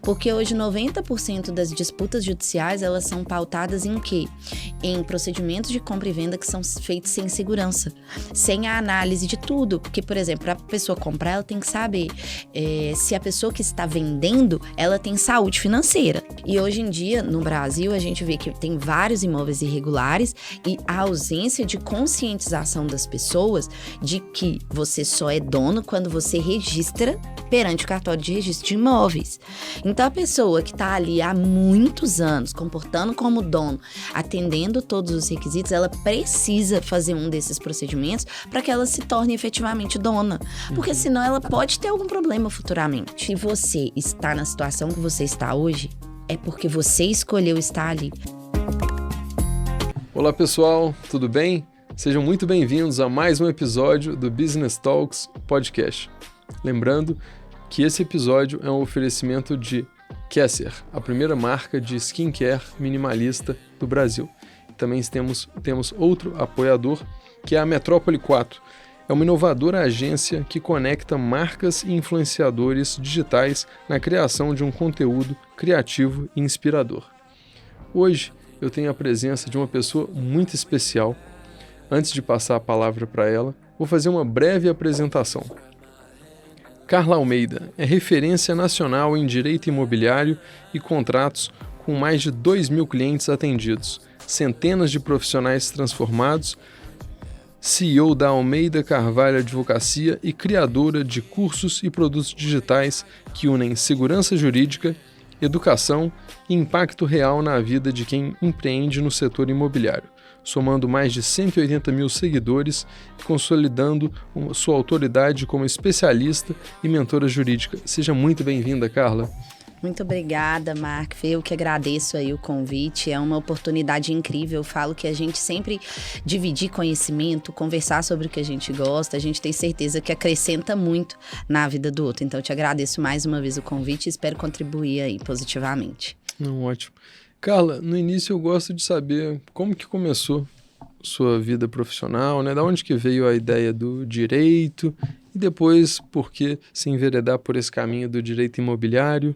Porque hoje 90% das disputas judiciais, elas são pautadas em quê? Em procedimentos de compra e venda que são feitos sem segurança, sem a análise de tudo. Porque, por exemplo, para a pessoa comprar, ela tem que saber se a pessoa que está vendendo, ela tem saúde financeira. E hoje em dia, no Brasil, a gente vê que tem vários imóveis irregulares e a ausência de conscientização das pessoas de que você só é dono quando você registra perante o cartório de registro de imóveis. Então, a pessoa que está ali há muitos anos, comportando como dono, atendendo todos os requisitos, ela precisa fazer um desses procedimentos para que ela se torne efetivamente dona. Porque senão ela pode ter algum problema futuramente. Se você está na situação que você está hoje, é porque você escolheu estar ali. Olá pessoal, tudo bem? Sejam muito bem-vindos a mais um episódio do Business Talks Podcast. Lembrando que esse episódio é um oferecimento de Kesser, a primeira marca de skincare minimalista do Brasil. Também temos outro apoiador, que é a Metrópole 4. É uma inovadora agência que conecta marcas e influenciadores digitais na criação de um conteúdo criativo e inspirador. Hoje eu tenho a presença de uma pessoa muito especial. Antes de passar a palavra para ela, vou fazer uma breve apresentação. Carla Almeida é referência nacional em direito imobiliário e contratos, com mais de 2.000 clientes atendidos, centenas de profissionais transformados, CEO da Almeida Carvalho Advocacia e criadora de cursos e produtos digitais que unem segurança jurídica, educação e impacto real na vida de quem empreende no setor imobiliário, somando mais de 180 mil seguidores e consolidando sua autoridade como especialista e mentora jurídica. Seja muito bem-vinda, Carla. Muito obrigada, Mark. Eu que agradeço aí o convite. É uma oportunidade incrível. Eu falo que a gente sempre dividir conhecimento, conversar sobre o que a gente gosta, a gente tem certeza que acrescenta muito na vida do outro. Então, eu te agradeço mais uma vez o convite e espero contribuir aí positivamente. Ótimo. Carla, no início eu gosto de saber como que começou sua vida profissional, né? Da onde que veio a ideia do direito e depois por que se enveredar por esse caminho do direito imobiliário?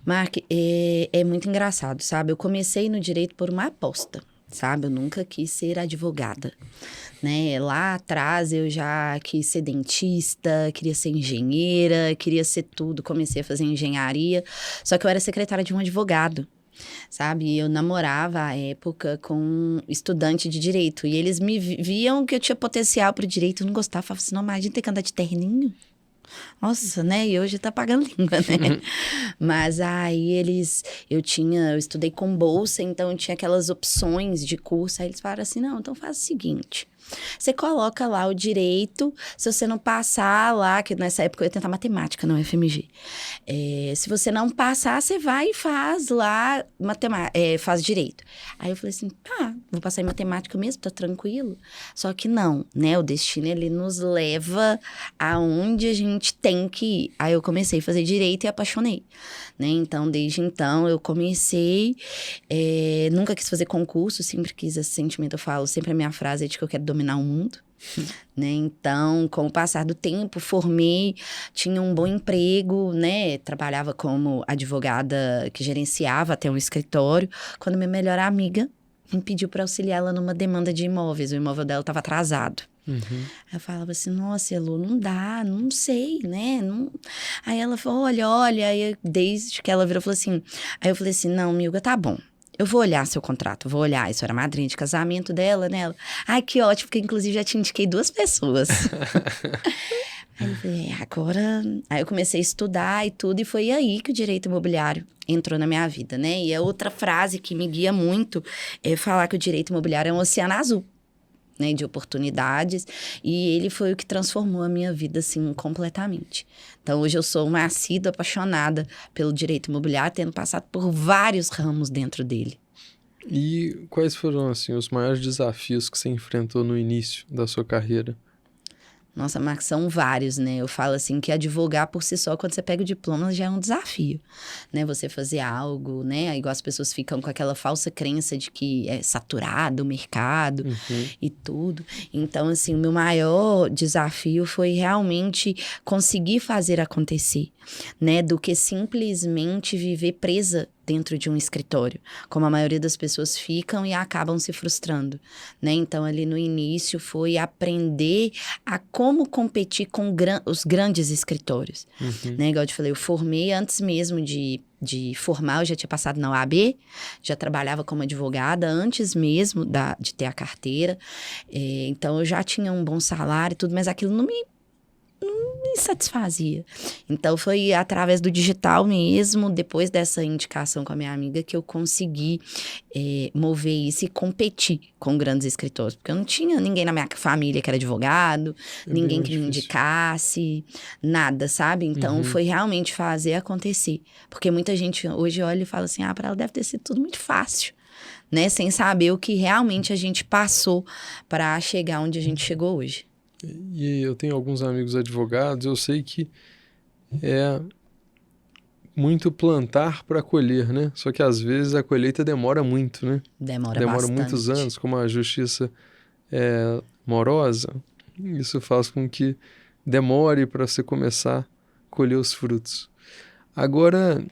Mark, é muito engraçado, sabe? Eu comecei no direito por uma aposta, sabe? Eu nunca quis ser advogada, né? Lá atrás eu já quis ser dentista, queria ser engenheira, queria ser tudo. Comecei a fazer engenharia, só que eu era secretária de um advogado, sabe? Eu namorava à época com um estudante de direito e eles me viam que eu tinha potencial para o direito. Eu não gostava, falava assim, não, mas a gente tem que andar de terninho. Nossa, né? E hoje tá pagando língua, né? Mas aí eu estudei com bolsa, então eu tinha aquelas opções de curso. Aí eles falaram assim, não, então faz o seguinte, você coloca lá o direito, se você não passar lá, que nessa época eu ia tentar matemática no FMG. Se você não passar, você vai e faz lá, faz direito. Aí eu falei assim, vou passar em matemática mesmo, tá tranquilo. Só que não, né? O destino, ele nos leva aonde a gente tem que ir. Aí eu comecei a fazer direito e apaixonei, né? Então, desde então, eu comecei, nunca quis fazer concurso, sempre quis esse sentimento, eu falo, sempre a minha frase é de que eu quero dominar o mundo, né? Então, com o passar do tempo, formei, tinha um bom emprego, né? Trabalhava como advogada que gerenciava até um escritório, quando minha melhor amiga me pediu para auxiliar ela numa demanda de imóveis, o imóvel dela estava atrasado. Aí eu falava assim, nossa, Elô, não dá, não sei, né? Não... Aí ela falou, olha, aí desde que ela virou, falou assim, aí eu falei assim, não, Milga, tá bom. Eu vou olhar seu contrato, vou olhar. Isso era madrinha de casamento dela, né? Ela, ai, que ótimo, porque inclusive já te indiquei 2 pessoas. Aí eu falei, agora... Aí eu comecei a estudar e tudo, e foi aí que o direito imobiliário entrou na minha vida, né? E a outra frase que me guia muito é falar que o direito imobiliário é um oceano azul, né? De oportunidades, e ele foi o que transformou a minha vida, assim, completamente. Então, hoje eu sou uma assídua apaixonada pelo direito imobiliário, tendo passado por vários ramos dentro dele. E quais foram, assim, os maiores desafios que você enfrentou no início da sua carreira? Nossa, Marcos, são vários, né? Eu falo assim que advogar por si só, quando você pega o diploma, já é um desafio, né? Você fazer algo, né? Igual as pessoas ficam com aquela falsa crença de que é saturado o mercado e tudo. Então, assim, o meu maior desafio foi realmente conseguir fazer acontecer, né? Do que simplesmente viver presa dentro de um escritório, como a maioria das pessoas ficam e acabam se frustrando, né? Então, ali no início foi aprender a como competir com os grandes escritórios, né? Igual eu te falei, eu formei antes mesmo de formar, eu já tinha passado na OAB, já trabalhava como advogada antes mesmo de ter a carteira, então eu já tinha um bom salário e tudo, mas aquilo não me satisfazia. Então, foi através do digital mesmo, depois dessa indicação com a minha amiga, que eu consegui mover isso e competir com grandes escritores. Porque eu não tinha ninguém na minha família que era advogado, ninguém que me indicasse, nada, sabe? Então, foi realmente fazer acontecer. Porque muita gente hoje olha e fala assim, para ela deve ter sido tudo muito fácil, né? Sem saber o que realmente a gente passou para chegar onde a gente chegou hoje. E eu tenho alguns amigos advogados, eu sei que é muito plantar para colher, né? Só que às vezes a colheita demora muito, né? Demora bastante. Muitos anos, como a justiça é morosa, isso faz com que demore para você começar a colher os frutos. Agora,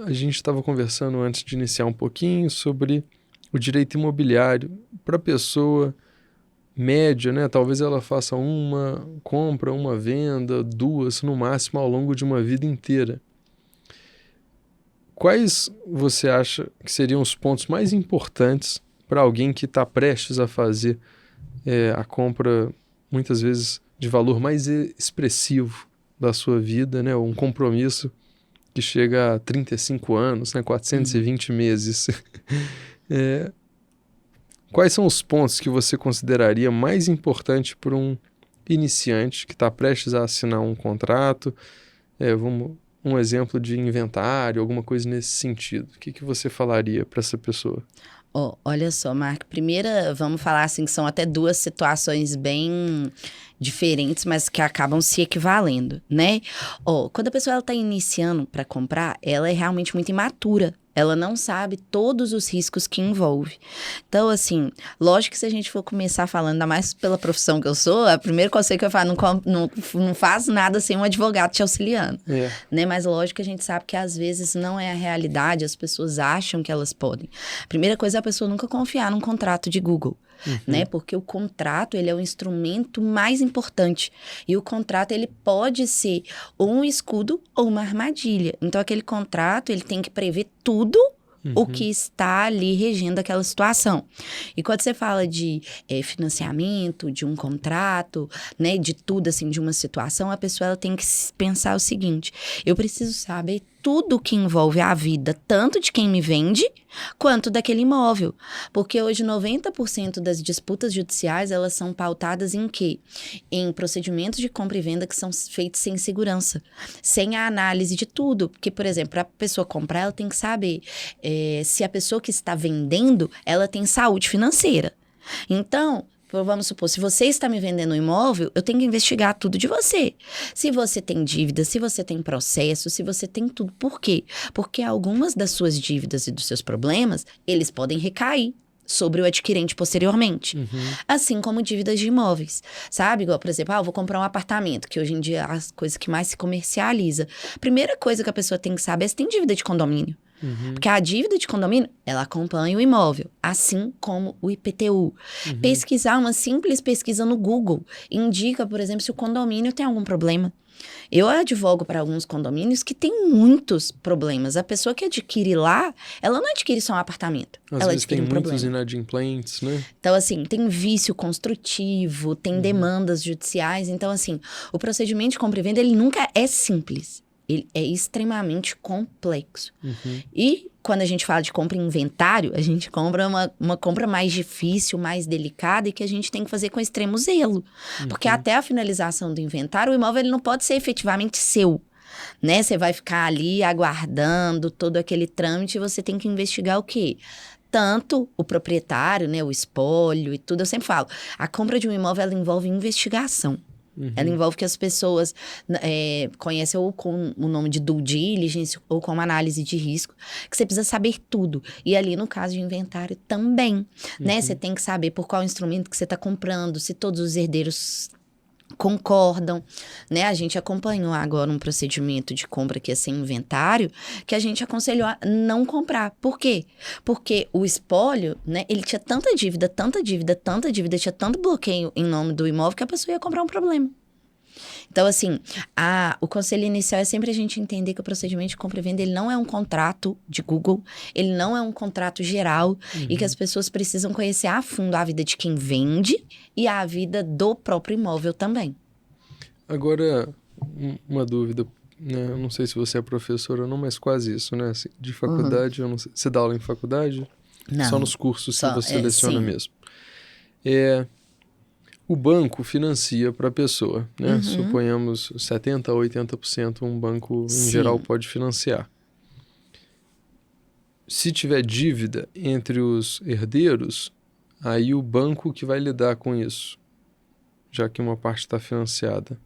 a gente estava conversando antes de iniciar um pouquinho sobre o direito imobiliário para a pessoa média, né? Talvez ela faça uma compra, uma venda, 2 no máximo ao longo de uma vida inteira. Quais você acha que seriam os pontos mais importantes para alguém que está prestes a fazer a compra, muitas vezes, de valor mais expressivo da sua vida, né? Um compromisso que chega a 35 anos, né? 420 meses. Quais são os pontos que você consideraria mais importante para um iniciante que está prestes a assinar um contrato? Um exemplo de inventário, alguma coisa nesse sentido. O que você falaria para essa pessoa? Olha só, Marco, primeira, vamos falar assim, que são até 2 situações bem diferentes, mas que acabam se equivalendo, né? Quando a pessoa está iniciando para comprar, ela é realmente muito imatura. Ela não sabe todos os riscos que envolve. Então, assim, lógico que se a gente for começar falando, ainda mais pela profissão que eu sou, o primeiro conselho que eu falo, não faz nada sem um advogado te auxiliando. Né? Mas lógico que a gente sabe que às vezes não é a realidade, as pessoas acham que elas podem. Primeira coisa é a pessoa nunca confiar num contrato de Google. Né? Porque o contrato, ele é o instrumento mais importante. E o contrato, ele pode ser ou um escudo ou uma armadilha. Então, aquele contrato, ele tem que prever tudo o que está ali regendo aquela situação. E quando você fala de financiamento, de um contrato, né, de tudo, assim, de uma situação, a pessoa ela tem que pensar o seguinte: eu preciso saber tudo que envolve a vida, tanto de quem me vende, quanto daquele imóvel. Porque hoje 90% das disputas judiciais, elas são pautadas em quê? Em procedimentos de compra e venda que são feitos sem segurança, sem a análise de tudo. Porque, por exemplo, para a pessoa comprar, ela tem que saber se a pessoa que está vendendo, ela tem saúde financeira. Então, vamos supor, se você está me vendendo um imóvel, eu tenho que investigar tudo de você. Se você tem dívida, se você tem processo, se você tem tudo. Por quê? Porque algumas das suas dívidas e dos seus problemas, eles podem recair sobre o adquirente posteriormente. Assim como dívidas de imóveis, sabe? Igual, por exemplo, eu vou comprar um apartamento, que hoje em dia é as coisas que mais se comercializa. Primeira coisa que a pessoa tem que saber é se tem dívida de condomínio. Porque a dívida de condomínio, ela acompanha o imóvel, assim como o IPTU. Pesquisar, uma simples pesquisa no Google, indica, por exemplo, se o condomínio tem algum problema. Eu advogo para alguns condomínios que tem muitos problemas. A pessoa que adquire lá, ela não adquire só um apartamento. Às ela vezes adquire tem muitos problema. inadimplentes, né? Então, assim, tem vício construtivo, tem demandas judiciais. Então, assim, o procedimento de compra e venda, ele nunca é simples. Ele é extremamente complexo. E quando a gente fala de compra em inventário, a gente compra uma compra mais difícil, mais delicada e que a gente tem que fazer com extremo zelo. Porque até a finalização do inventário, o imóvel ele não pode ser efetivamente seu. Né? Você vai ficar ali aguardando todo aquele trâmite e você tem que investigar o quê? Tanto o proprietário, né, o espólio e tudo. Eu sempre falo, a compra de um imóvel ela envolve investigação. Ela envolve que as pessoas conhecem ou com o nome de due diligence ou com uma análise de risco, que você precisa saber tudo. E ali, no caso de inventário, também, né? Você tem que saber por qual instrumento que você está comprando, se todos os herdeiros concordam, né? A gente acompanhou agora um procedimento de compra que ia ser inventário, que a gente aconselhou a não comprar. Por quê? Porque o espólio, né? Ele tinha tanta dívida, tinha tanto bloqueio em nome do imóvel que a pessoa ia comprar um problema. Então, assim, o conselho inicial é sempre a gente entender que o procedimento de compra e venda, ele não é um contrato de Google, ele não é um contrato geral, e que as pessoas precisam conhecer a fundo a vida de quem vende e a vida do próprio imóvel também. Agora, uma dúvida, né? Eu não sei se você é professora ou não, mas quase isso, né? De faculdade, eu não sei. Você dá aula em faculdade? Não. Só nos cursos que você seleciona sim. mesmo. O banco financia para a pessoa, né? Suponhamos 70% a 80% um banco, em geral, pode financiar. Se tiver dívida entre os herdeiros, aí o banco que vai lidar com isso, já que uma parte está financiada.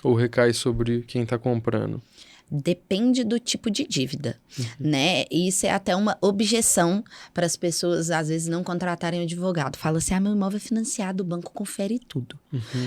Ou recai sobre quem está comprando. Depende do tipo de dívida, né? E isso é até uma objeção para as pessoas, às vezes, não contratarem um advogado. Fala assim, meu imóvel é financiado, o banco confere tudo.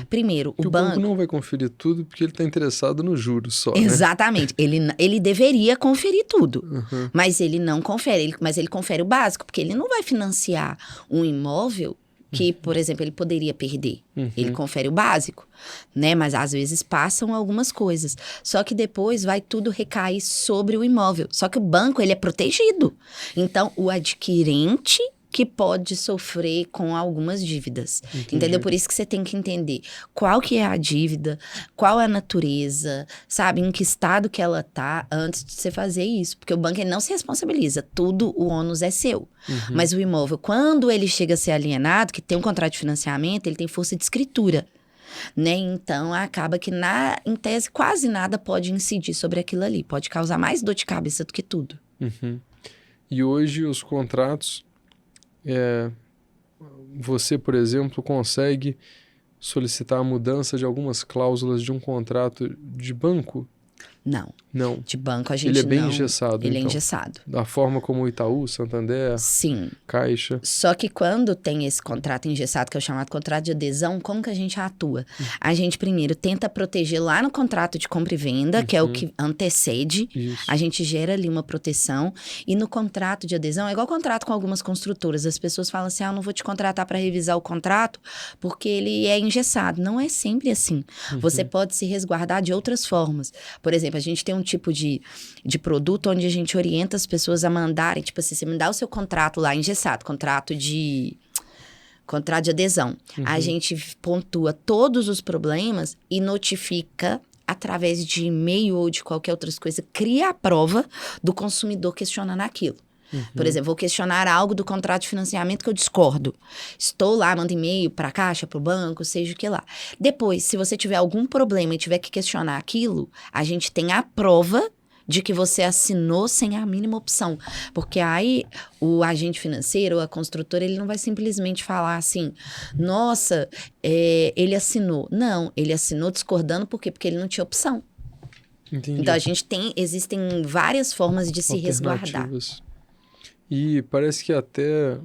Primeiro, o banco não vai conferir tudo porque ele está interessado no juros só, Exatamente. Né? Ele deveria conferir tudo, mas ele não confere. Mas ele confere o básico, porque ele não vai financiar um imóvel que, por exemplo, ele poderia perder. Ele confere o básico, né? Mas às vezes passam algumas coisas. Só que depois vai tudo recair sobre o imóvel. Só que o banco, ele é protegido. Então, o adquirente que pode sofrer com algumas dívidas. Entendeu? Por isso que você tem que entender qual que é a dívida, qual é a natureza, sabe? Em que estado que ela tá antes de você fazer isso. Porque o banco, ele não se responsabiliza. Tudo, o ônus é seu. Mas o imóvel, quando ele chega a ser alienado, que tem um contrato de financiamento, ele tem força de escritura. Né? Então, acaba que, em tese, quase nada pode incidir sobre aquilo ali. Pode causar mais dor de cabeça do que tudo. E hoje, os contratos... Você, por exemplo, consegue solicitar a mudança de algumas cláusulas de um contrato de banco? Não. De banco a gente não... Ele é bem não... engessado, Ele então. é engessado. Da forma como o Itaú, Santander, Sim. Caixa. Só que quando tem esse contrato engessado, que é o chamado contrato de adesão, como que a gente atua? A gente primeiro tenta proteger lá no contrato de compra e venda, que é o que antecede. Isso. A gente gera ali uma proteção. E no contrato de adesão, é igual contrato com algumas construtoras. As pessoas falam assim, eu não vou te contratar para revisar o contrato porque ele é engessado. Não é sempre assim. Você pode se resguardar de outras formas. Por exemplo, a gente tem um tipo de produto onde a gente orienta as pessoas a mandarem, tipo assim, você me dá o seu contrato lá engessado, contrato de adesão. A gente pontua todos os problemas e notifica através de e-mail ou de qualquer outra coisa, cria a prova do consumidor questionando aquilo. Por exemplo, vou questionar algo do contrato de financiamento que eu discordo. Estou lá, mando e-mail para a Caixa, para o banco, seja o que lá. Depois, se você tiver algum problema e tiver que questionar aquilo, a gente tem a prova de que você assinou sem a mínima opção. Porque aí o agente financeiro, a construtora, ele não vai simplesmente falar assim, nossa, ele assinou. Não, ele assinou discordando por quê? Porque ele não tinha opção. Entendi. Então, existem várias formas de se resguardar. E parece que até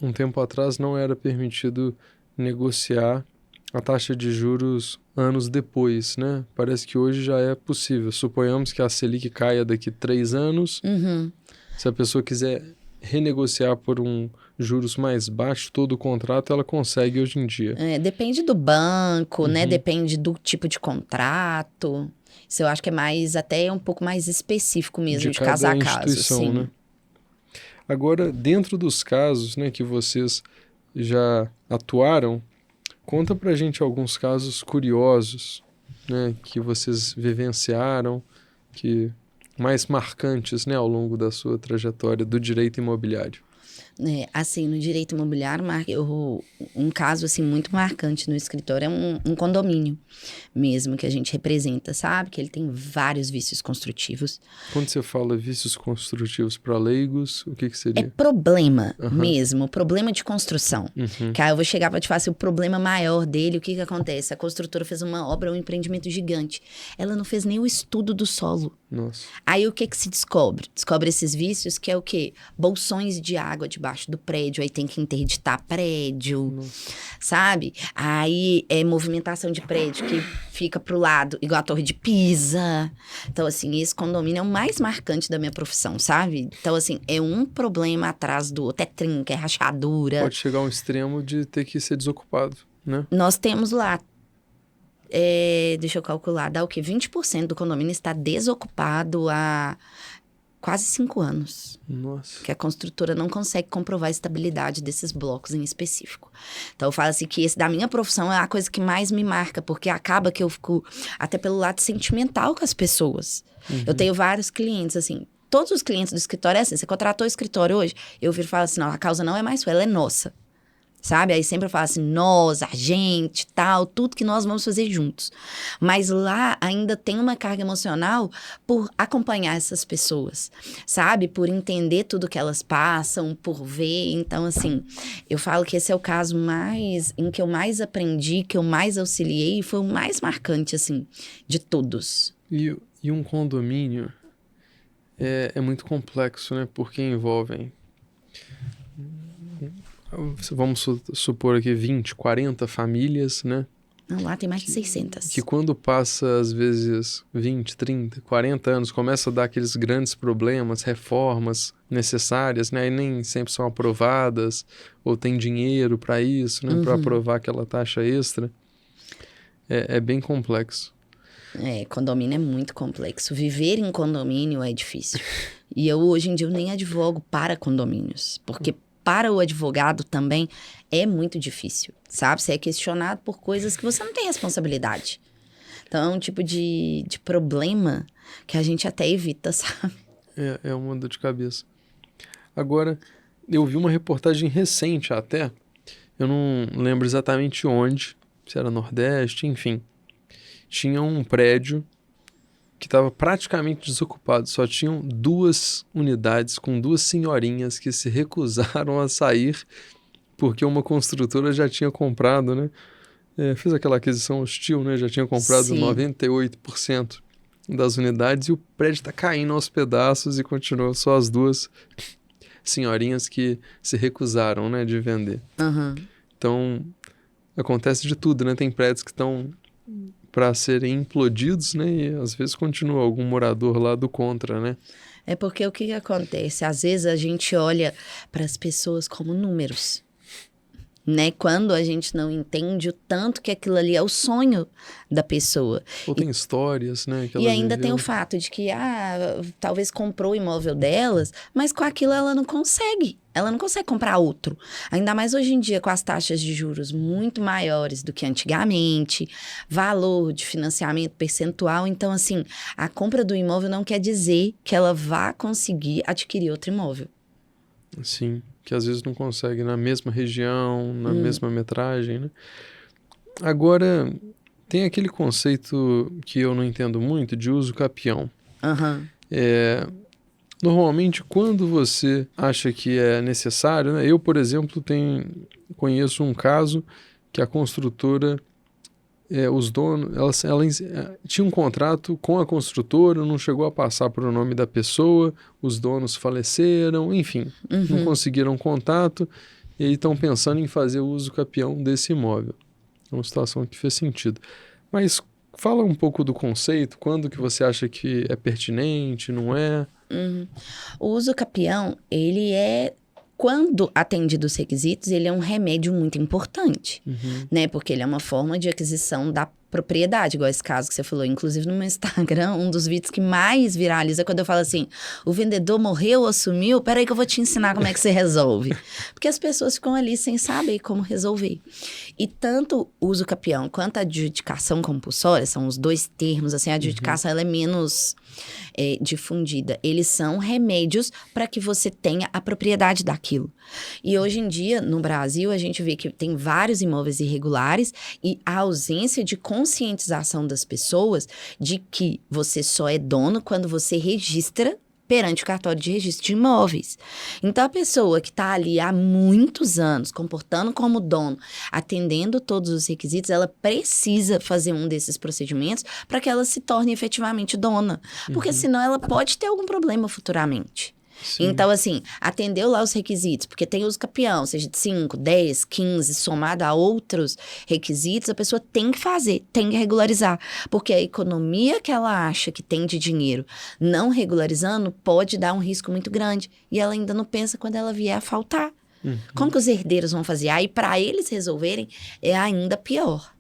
um tempo atrás não era permitido negociar a taxa de juros anos depois, né? Parece que hoje já é possível. Suponhamos que a Selic caia daqui 3 anos. Se a pessoa quiser renegociar por um juros mais baixo, todo o contrato ela consegue hoje em dia. Depende do banco, né? Depende do tipo de contrato. Isso eu acho que é até um pouco mais específico mesmo, de caso a caso. Sim. Né? Agora, dentro dos casos, né, que vocês já atuaram, conta pra gente alguns casos curiosos, né, que vocês vivenciaram, que mais marcantes, né, ao longo da sua trajetória do direito imobiliário. Assim, no direito imobiliário, um caso, assim, muito marcante no escritório é um condomínio mesmo que a gente representa, sabe? Que ele tem vários vícios construtivos. Quando você fala vícios construtivos para leigos, o que seria? É problema mesmo, problema de construção. Que aí eu vou chegar para te falar assim, o problema maior dele, o que acontece? A construtora fez uma obra, um empreendimento gigante. Ela não fez nem o estudo do solo. Nossa. Aí o que se descobre? Descobre esses vícios que é o quê? Bolsões de água debaixo do prédio, aí tem que interditar prédio, sabe? Aí é movimentação de prédio que fica pro lado, igual a Torre de Pisa. Então, assim, esse condomínio é o mais marcante da minha profissão, sabe? Então, assim, é um problema atrás do outro, é trinca, é rachadura. Pode chegar a um extremo de ter que ser desocupado, né? Nós temos lá, deixa eu calcular, dá o quê? 20% do condomínio está desocupado há quase 5 anos. Nossa. Que a construtora não consegue comprovar a estabilidade desses blocos em específico. Então, eu falo assim que esse da minha profissão é a coisa que mais me marca, porque acaba que eu fico até pelo lado sentimental com as pessoas. Eu tenho vários clientes, assim, todos os clientes do escritório é assim, você contratou o escritório hoje, eu viro e falo assim, não, a causa não é mais sua, ela é nossa. Sabe? Aí sempre eu falo assim, nós, a gente, tal, tudo que nós vamos fazer juntos. Mas lá ainda tem uma carga emocional por acompanhar essas pessoas, sabe? Por entender tudo que elas passam, por ver. Então, assim, eu falo que esse é o caso em que eu mais aprendi, que eu mais auxiliei e foi o mais marcante, assim, de todos. E um condomínio é muito complexo, né? Porque envolvem... Vamos supor aqui 20, 40 famílias, né? Não, lá tem mais de 600. Que quando passa, às vezes, 20, 30, 40 anos, começa a dar aqueles grandes problemas, reformas necessárias, né? E nem sempre são aprovadas, ou tem dinheiro para isso, né? Para aprovar aquela taxa extra. É bem complexo. Condomínio é muito complexo. Viver em condomínio é difícil. E hoje em dia, eu nem advogo para condomínios, porque para o advogado também é muito difícil, sabe? Você é questionado por coisas que você não tem responsabilidade. Então, é um tipo de problema que a gente até evita, sabe? É uma dor de cabeça. Agora, eu vi uma reportagem recente até, eu não lembro exatamente onde, se era Nordeste, enfim. Tinha um prédio que estava praticamente desocupado. Só tinham 2 unidades com 2 senhorinhas que se recusaram a sair porque uma construtora já tinha comprado, né? Fez aquela aquisição hostil, né? Já tinha comprado 98% das unidades e o prédio está caindo aos pedaços e continuou só as 2 senhorinhas que se recusaram, né, de vender. Então, acontece de tudo, né? Tem prédios que estão para serem implodidos, né? E às vezes continua algum morador lá do contra, né? É porque o que acontece? Às vezes a gente olha para as pessoas como números, né? Quando a gente não entende o tanto que aquilo ali é o sonho da pessoa. Ou tem histórias, né? Que e ela ainda viveu. tem o fato de que, talvez comprou o imóvel delas, mas com aquilo ela não consegue. Ela não consegue comprar outro. Ainda mais hoje em dia, com as taxas de juros muito maiores do que antigamente, valor de financiamento percentual. Então, assim, a compra do imóvel não quer dizer que ela vá conseguir adquirir outro imóvel. Sim, que às vezes não consegue na mesma região, na mesma metragem, né? Agora, tem aquele conceito que eu não entendo muito de uso capião. Normalmente, quando você acha que é necessário, né? Eu, por exemplo, conheço um caso que a construtora, os donos, elas tinha um contrato com a construtora, não chegou a passar para o nome da pessoa, os donos faleceram, enfim, não conseguiram contato e aí estão pensando em fazer o uso capião desse imóvel. É uma situação que fez sentido. Mas fala um pouco do conceito, quando que você acha que é pertinente, não é? O uso capião, ele quando atendido os requisitos, ele é um remédio muito importante, né? Porque ele é uma forma de aquisição da propriedade, igual esse caso que você falou. Inclusive, no meu Instagram, um dos vídeos que mais viraliza é quando eu falo assim, o vendedor morreu ou sumiu, peraí que eu vou te ensinar como é que você resolve. Porque as pessoas ficam ali sem saber como resolver. E tanto o uso capião quanto a adjudicação compulsória, são os dois termos, assim, a adjudicação ela é menos difundida. Eles são remédios para que você tenha a propriedade daquilo. E hoje em dia, no Brasil, a gente vê que tem vários imóveis irregulares e a ausência de conscientização das pessoas de que você só é dono quando você registra perante o cartório de registro de imóveis. Então, a pessoa que está ali há muitos anos, comportando como dono, atendendo todos os requisitos, ela precisa fazer um desses procedimentos para que ela se torne efetivamente dona. Porque senão ela pode ter algum problema futuramente. Sim. Então, assim, atendeu lá os requisitos, porque tem uso capião, seja de 5, 10, 15, somado a outros requisitos, a pessoa tem que fazer, tem que regularizar. Porque a economia que ela acha que tem de dinheiro não regularizando pode dar um risco muito grande. E ela ainda não pensa quando ela vier a faltar. Como que os herdeiros vão fazer? Aí, para eles resolverem, é ainda pior.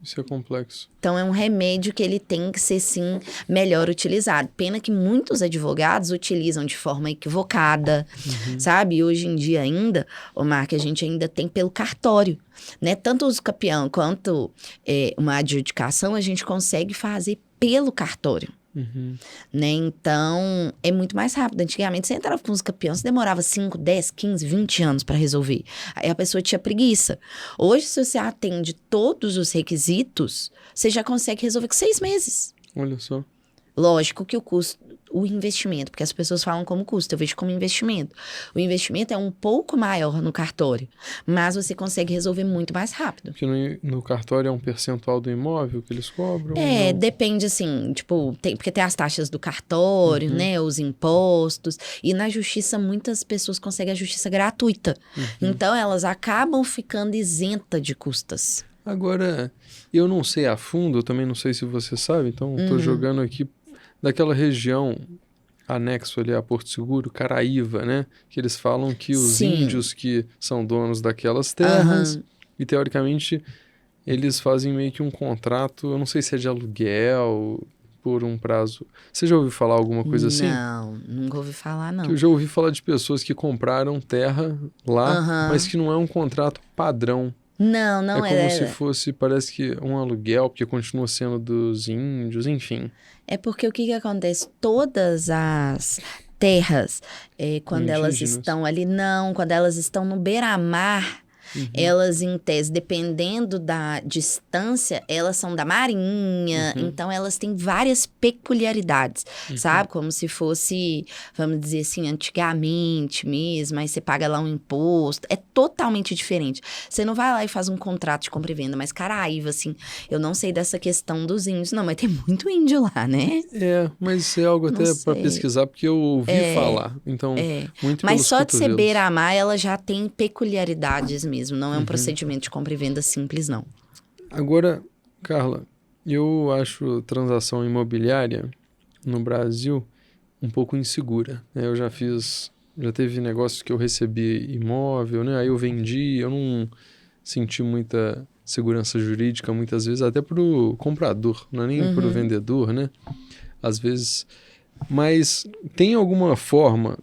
Isso é complexo. Então, é um remédio que ele tem que ser, sim, melhor utilizado. Pena que muitos advogados utilizam de forma equivocada, sabe? E hoje em dia ainda, Omar, que a gente ainda tem pelo cartório, né? Tanto o uso capião quanto uma adjudicação, a gente consegue fazer pelo cartório. Né? Então, é muito mais rápido. Antigamente, você entrava com os campeões, demorava 5, 10, 15, 20 anos para resolver. Aí a pessoa tinha preguiça. Hoje, se você atende todos os requisitos, você já consegue resolver com 6 meses. Olha só. Lógico que o investimento, porque as pessoas falam como custo, eu vejo como investimento. O investimento é um pouco maior no cartório, mas você consegue resolver muito mais rápido. Porque no cartório é um percentual do imóvel que eles cobram? Depende assim, tipo, porque tem as taxas do cartório, né, os impostos, e na justiça muitas pessoas conseguem a justiça gratuita. Então elas acabam ficando isentas de custas. Agora, eu não sei a fundo, eu também não sei se você sabe, então estou jogando aqui daquela região anexo ali a Porto Seguro, Caraíva, né? Que eles falam que os índios que são donos daquelas terras, e teoricamente eles fazem meio que um contrato, eu não sei se é de aluguel, por um prazo. Você já ouviu falar alguma coisa assim? Não, nunca ouvi falar, não. Que eu já ouvi falar de pessoas que compraram terra lá, mas que não é um contrato padrão. Não é. Como se fosse, parece que um aluguel, porque continua sendo dos índios, enfim. É porque o que acontece? Todas as terras, quando elas estão ali, quando elas estão no beira-mar, elas, em tese, dependendo da distância, elas são da marinha, então elas têm várias peculiaridades, sabe? Como se fosse, vamos dizer assim, antigamente mesmo, aí você paga lá um imposto, é totalmente diferente. Você não vai lá e faz um contrato de compra e venda, mas Caraíva, assim, eu não sei dessa questão dos índios, não, mas tem muito índio lá, né? Mas isso é algo até para pesquisar, porque eu ouvi falar, então, muito mas pelos só de ser cotovelos. beira-mar, ela já tem peculiaridades mesmo. Não é um procedimento de compra e venda simples, não. Agora, Carla, eu acho transação imobiliária no Brasil um pouco insegura, né? Já teve negócios que eu recebi imóvel, né? Aí eu vendi, eu não senti muita segurança jurídica muitas vezes, até pro comprador, não é nem pro vendedor, né? Às vezes. Mas tem alguma forma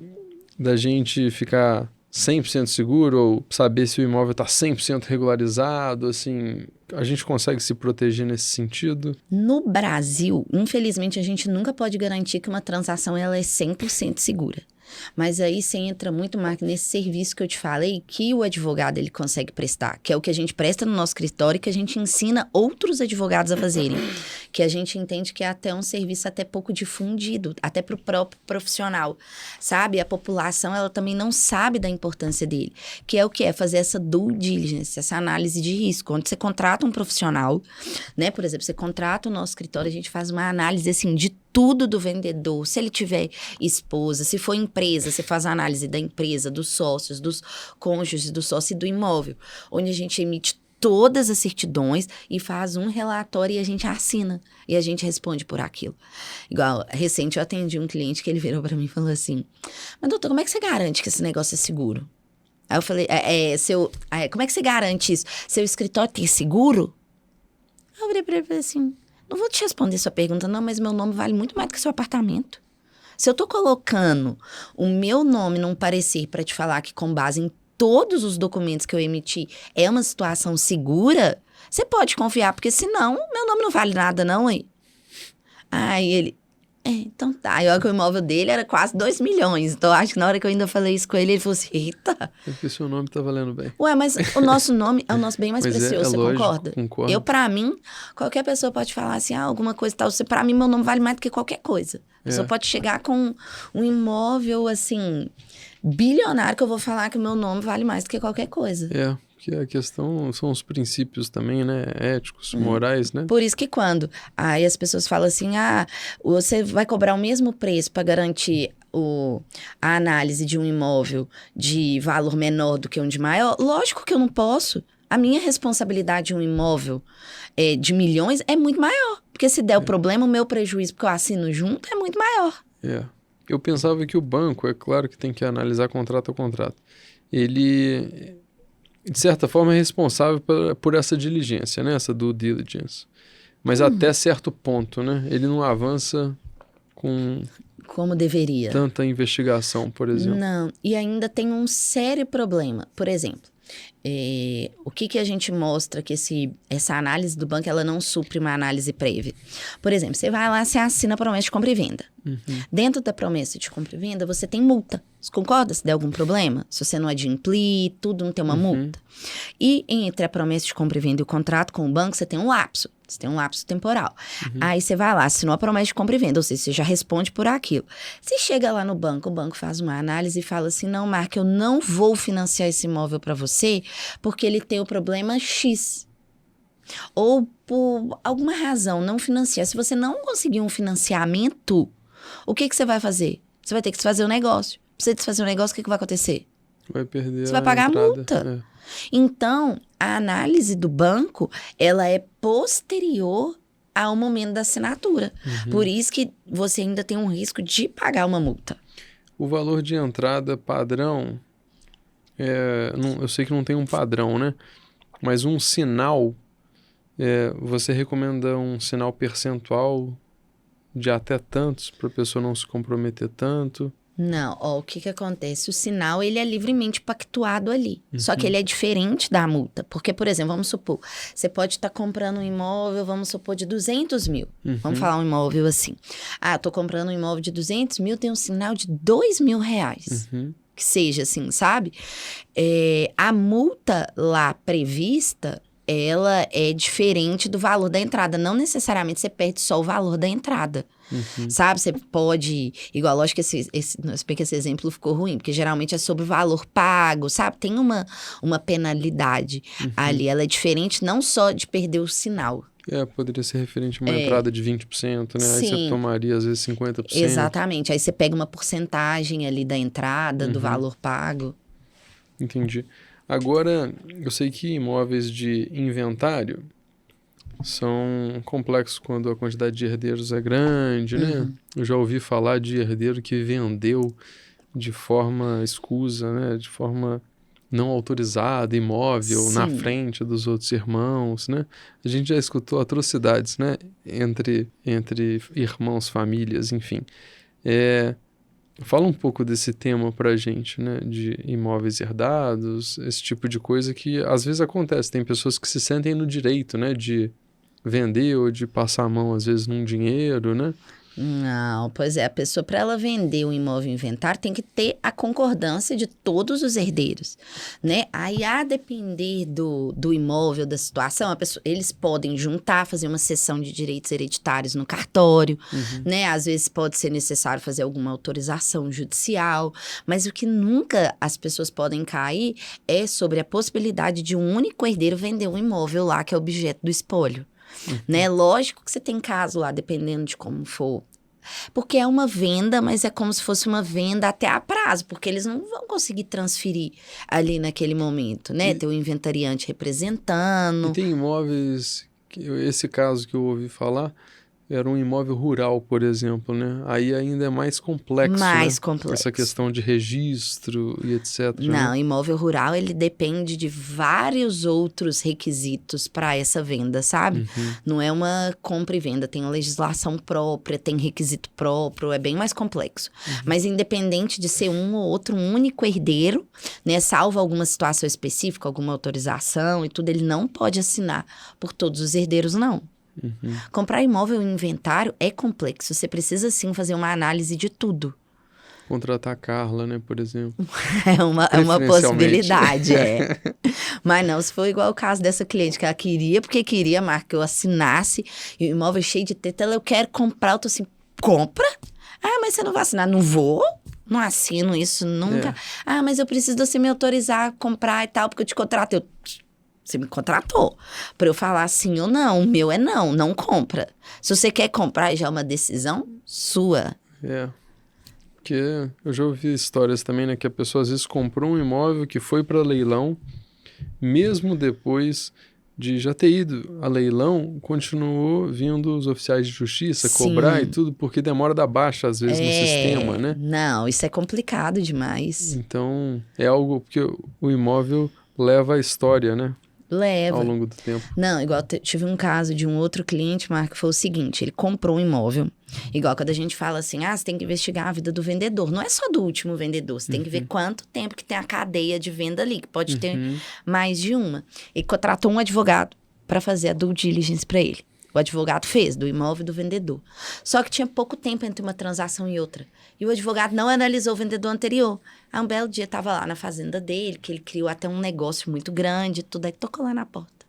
da gente ficar 100% seguro ou saber se o imóvel está 100% regularizado, assim, a gente consegue se proteger nesse sentido? No Brasil, infelizmente, a gente nunca pode garantir que uma transação ela é 100% segura. Mas aí você entra muito mais nesse serviço que eu te falei, que o advogado ele consegue prestar, que é o que a gente presta no nosso escritório e que a gente ensina outros advogados a fazerem. Que a gente entende que é até um serviço até pouco difundido, até para o próprio profissional, sabe? A população, ela também não sabe da importância dele, que é o que é fazer essa due diligence, essa análise de risco. Quando você contrata um profissional, né? Por exemplo, você contrata o nosso escritório, a gente faz uma análise, assim, de tudo do vendedor, se ele tiver esposa, se for empresa, você faz a análise da empresa, dos sócios, dos cônjuges do sócio e do imóvel, onde a gente emite todas as certidões e faz um relatório e a gente assina, e a gente responde por aquilo. Igual, recente eu atendi um cliente que ele virou para mim e falou assim, mas doutor, como é que você garante que esse negócio é seguro? Aí eu falei, como é que você garante isso? Seu escritório tem seguro? Eu virei pra ele e falei assim, não vou te responder sua pergunta não, mas meu nome vale muito mais do que seu apartamento. Se eu tô colocando o meu nome num parecer pra te falar que com base em todos os documentos que eu emiti é uma situação segura, você pode confiar, porque senão meu nome não vale nada não, aí. Aí ele, então tá. E olha que o imóvel dele era quase 2 milhões. Então, acho que na hora que eu ainda falei isso com ele, ele falou assim, eita. É porque seu nome tá valendo bem. Ué, mas o nosso nome é o nosso bem mais Mas precioso, você lógico, concorda? concordo. Eu, pra mim, qualquer pessoa pode falar assim, alguma coisa e tal. Pra mim, meu nome vale mais do que qualquer coisa. A pessoa pode chegar com um imóvel, assim, bilionário, que eu vou falar que o meu nome vale mais do que qualquer coisa. Porque a questão são os princípios também, né? Éticos, morais, né? Por isso que quando aí as pessoas falam assim, você vai cobrar o mesmo preço para garantir a análise de um imóvel de valor menor do que um de maior, lógico que eu não posso. A minha responsabilidade de um imóvel de milhões é muito maior. Porque se der o problema, o meu prejuízo, porque eu assino junto, é muito maior. Eu pensava que o banco, é claro que tem que analisar contrato a contrato. Ele, de certa forma, é responsável por essa diligência, né? Essa due diligence. Mas até certo ponto, né? Ele não avança com como deveria. Tanta investigação, por exemplo. Não, e ainda tem um sério problema. Por exemplo, o que a gente mostra que essa análise do banco, ela não supre uma análise prévia. Por exemplo, você vai lá, você assina a promessa de compra e venda. Dentro da promessa de compra e venda, você tem multa. Você concorda? Se der algum problema, se você não adimplir, tudo não tem uma multa. E entre a promessa de compra e venda e o contrato com o banco, você tem um lapso. Você tem um lapso temporal. Aí você vai lá, assinou a promessa de compra e venda, ou seja, você já responde por aquilo. Você chega lá no banco, o banco faz uma análise e fala assim, não, Mark, eu não vou financiar esse imóvel para você porque ele tem o problema X. Ou por alguma razão não financiar. Se você não conseguir um financiamento, o que você vai fazer? Você vai ter que desfazer o negócio. Pra você desfazer o negócio, o que vai acontecer? Vai perder Você vai pagar a multa. Então, a análise do banco, ela é posterior ao momento da assinatura. Por isso que você ainda tem um risco de pagar uma multa. O valor de entrada padrão, eu sei que não tem um padrão, né? Mas um sinal, você recomenda um sinal percentual de até tantos, para a pessoa não se comprometer tanto? Não, o que acontece? O sinal, ele é livremente pactuado ali. Só que ele é diferente da multa. Porque, por exemplo, vamos supor, você pode estar comprando um imóvel, vamos supor, de 200 mil. Vamos falar um imóvel assim. Estou comprando um imóvel de 200 mil, tem um sinal de 2 mil reais. Que seja assim, sabe? A multa lá prevista, ela é diferente do valor da entrada. Não necessariamente você perde só o valor da entrada. Sabe? Você pode... Igual, lógico que esse exemplo ficou ruim, porque geralmente é sobre o valor pago, sabe? Tem uma penalidade ali. Ela é diferente não só de perder o sinal. Poderia ser referente a uma entrada de 20%, né? Sim. Aí você tomaria, às vezes, 50%. Exatamente. Aí você pega uma porcentagem ali da entrada, do valor pago. Entendi. Agora, eu sei que imóveis de inventário são complexos quando a quantidade de herdeiros é grande, né? Eu já ouvi falar de herdeiro que vendeu de forma escusa, né? De forma não autorizada, imóvel, na frente dos outros irmãos, né? A gente já escutou atrocidades, né? Entre irmãos, famílias, enfim. Fala um pouco desse tema pra gente, né? De imóveis herdados, esse tipo de coisa que às vezes acontece. Tem pessoas que se sentem no direito, né? De vender ou de passar a mão, às vezes, num dinheiro, né? Não, pois é, a pessoa, para ela vender um imóvel inventário, tem que ter a concordância de todos os herdeiros, né? Aí, a depender do imóvel, da situação, eles podem juntar, fazer uma cessão de direitos hereditários no cartório, né? Às vezes pode ser necessário fazer alguma autorização judicial, mas o que nunca as pessoas podem cair é sobre a possibilidade de um único herdeiro vender um imóvel lá que é objeto do espólio. Né? Lógico que você tem caso lá, dependendo de como for. Porque é uma venda, mas é como se fosse uma venda até a prazo, porque eles não vão conseguir transferir ali naquele momento, né? Ter o inventariante representando. E tem imóveis, esse caso que eu ouvi falar, era um imóvel rural, por exemplo, né? Aí ainda é mais complexo, Mais né? complexo. Essa questão de registro e etc. Não, né? imóvel rural, ele depende de vários outros requisitos para essa venda, sabe? Não é uma compra e venda, tem legislação própria, tem requisito próprio, é bem mais complexo. Mas independente de ser um ou outro, um único herdeiro, né, salvo alguma situação específica, alguma autorização e tudo, ele não pode assinar por todos os herdeiros, não. Comprar imóvel em inventário é complexo, você precisa sim fazer uma análise de tudo. Contratar a Carla, né, por exemplo. É uma Preferencialmente. possibilidade, é. Mas não, se for igual o caso dessa cliente, que ela queria, porque queria, Marco, que eu assinasse, e o imóvel cheio de teta, eu quero comprar, eu tô assim, compra? Ah, mas você não vai assinar? Não vou, não assino isso nunca. Ah, mas eu preciso de você me autorizar a comprar e tal, porque eu te contratei. Você me contratou para eu falar sim ou não. O meu é não, não compra. Se você quer comprar, já é uma decisão sua. Porque eu já ouvi histórias também, né, que a pessoa às vezes comprou um imóvel que foi para leilão, mesmo depois de já ter ido a leilão, continuou vindo os oficiais de justiça cobrar e tudo, porque demora da baixa às vezes no sistema, né? Não, isso é complicado demais. Então, é algo porque o imóvel leva a história, né? Leva. Ao longo do tempo. Não, igual tive um caso de um outro cliente, Marco, que foi o seguinte, ele comprou um imóvel, igual quando a gente fala assim, você tem que investigar a vida do vendedor, não é só do último vendedor, você tem que ver quanto tempo que tem a cadeia de venda ali, que pode ter mais de uma. Ele contratou um advogado para fazer a due diligence para ele. O advogado fez, do imóvel e do vendedor. Só que tinha pouco tempo entre uma transação e outra. E o advogado não analisou o vendedor anterior. Aí um belo dia estava lá na fazenda dele, que ele criou até um negócio muito grande, tudo. Aí tocou lá na porta.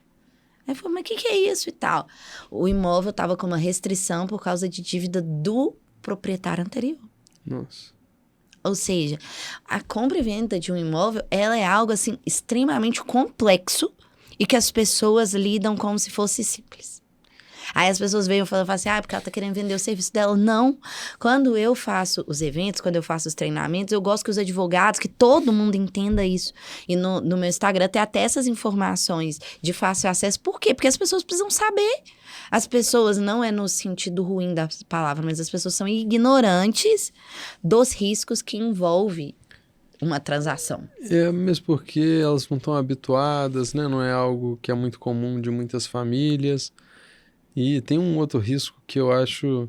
Aí falou, mas o que é isso e tal? O imóvel estava com uma restrição por causa de dívida do proprietário anterior. Nossa. Ou seja, a compra e venda de um imóvel, ela é algo assim extremamente complexo e que as pessoas lidam como se fosse simples. Aí as pessoas veem e falam assim, porque ela tá querendo vender o serviço dela. Não. Quando eu faço os eventos, quando eu faço os treinamentos, eu gosto que os advogados, que todo mundo entenda isso. E no meu Instagram tem até essas informações de fácil acesso. Por quê? Porque as pessoas precisam saber. As pessoas, não é no sentido ruim da palavra, mas as pessoas são ignorantes dos riscos que envolve uma transação. É mesmo porque elas não estão habituadas, né? Não é algo que é muito comum de muitas famílias. E tem um outro risco que eu acho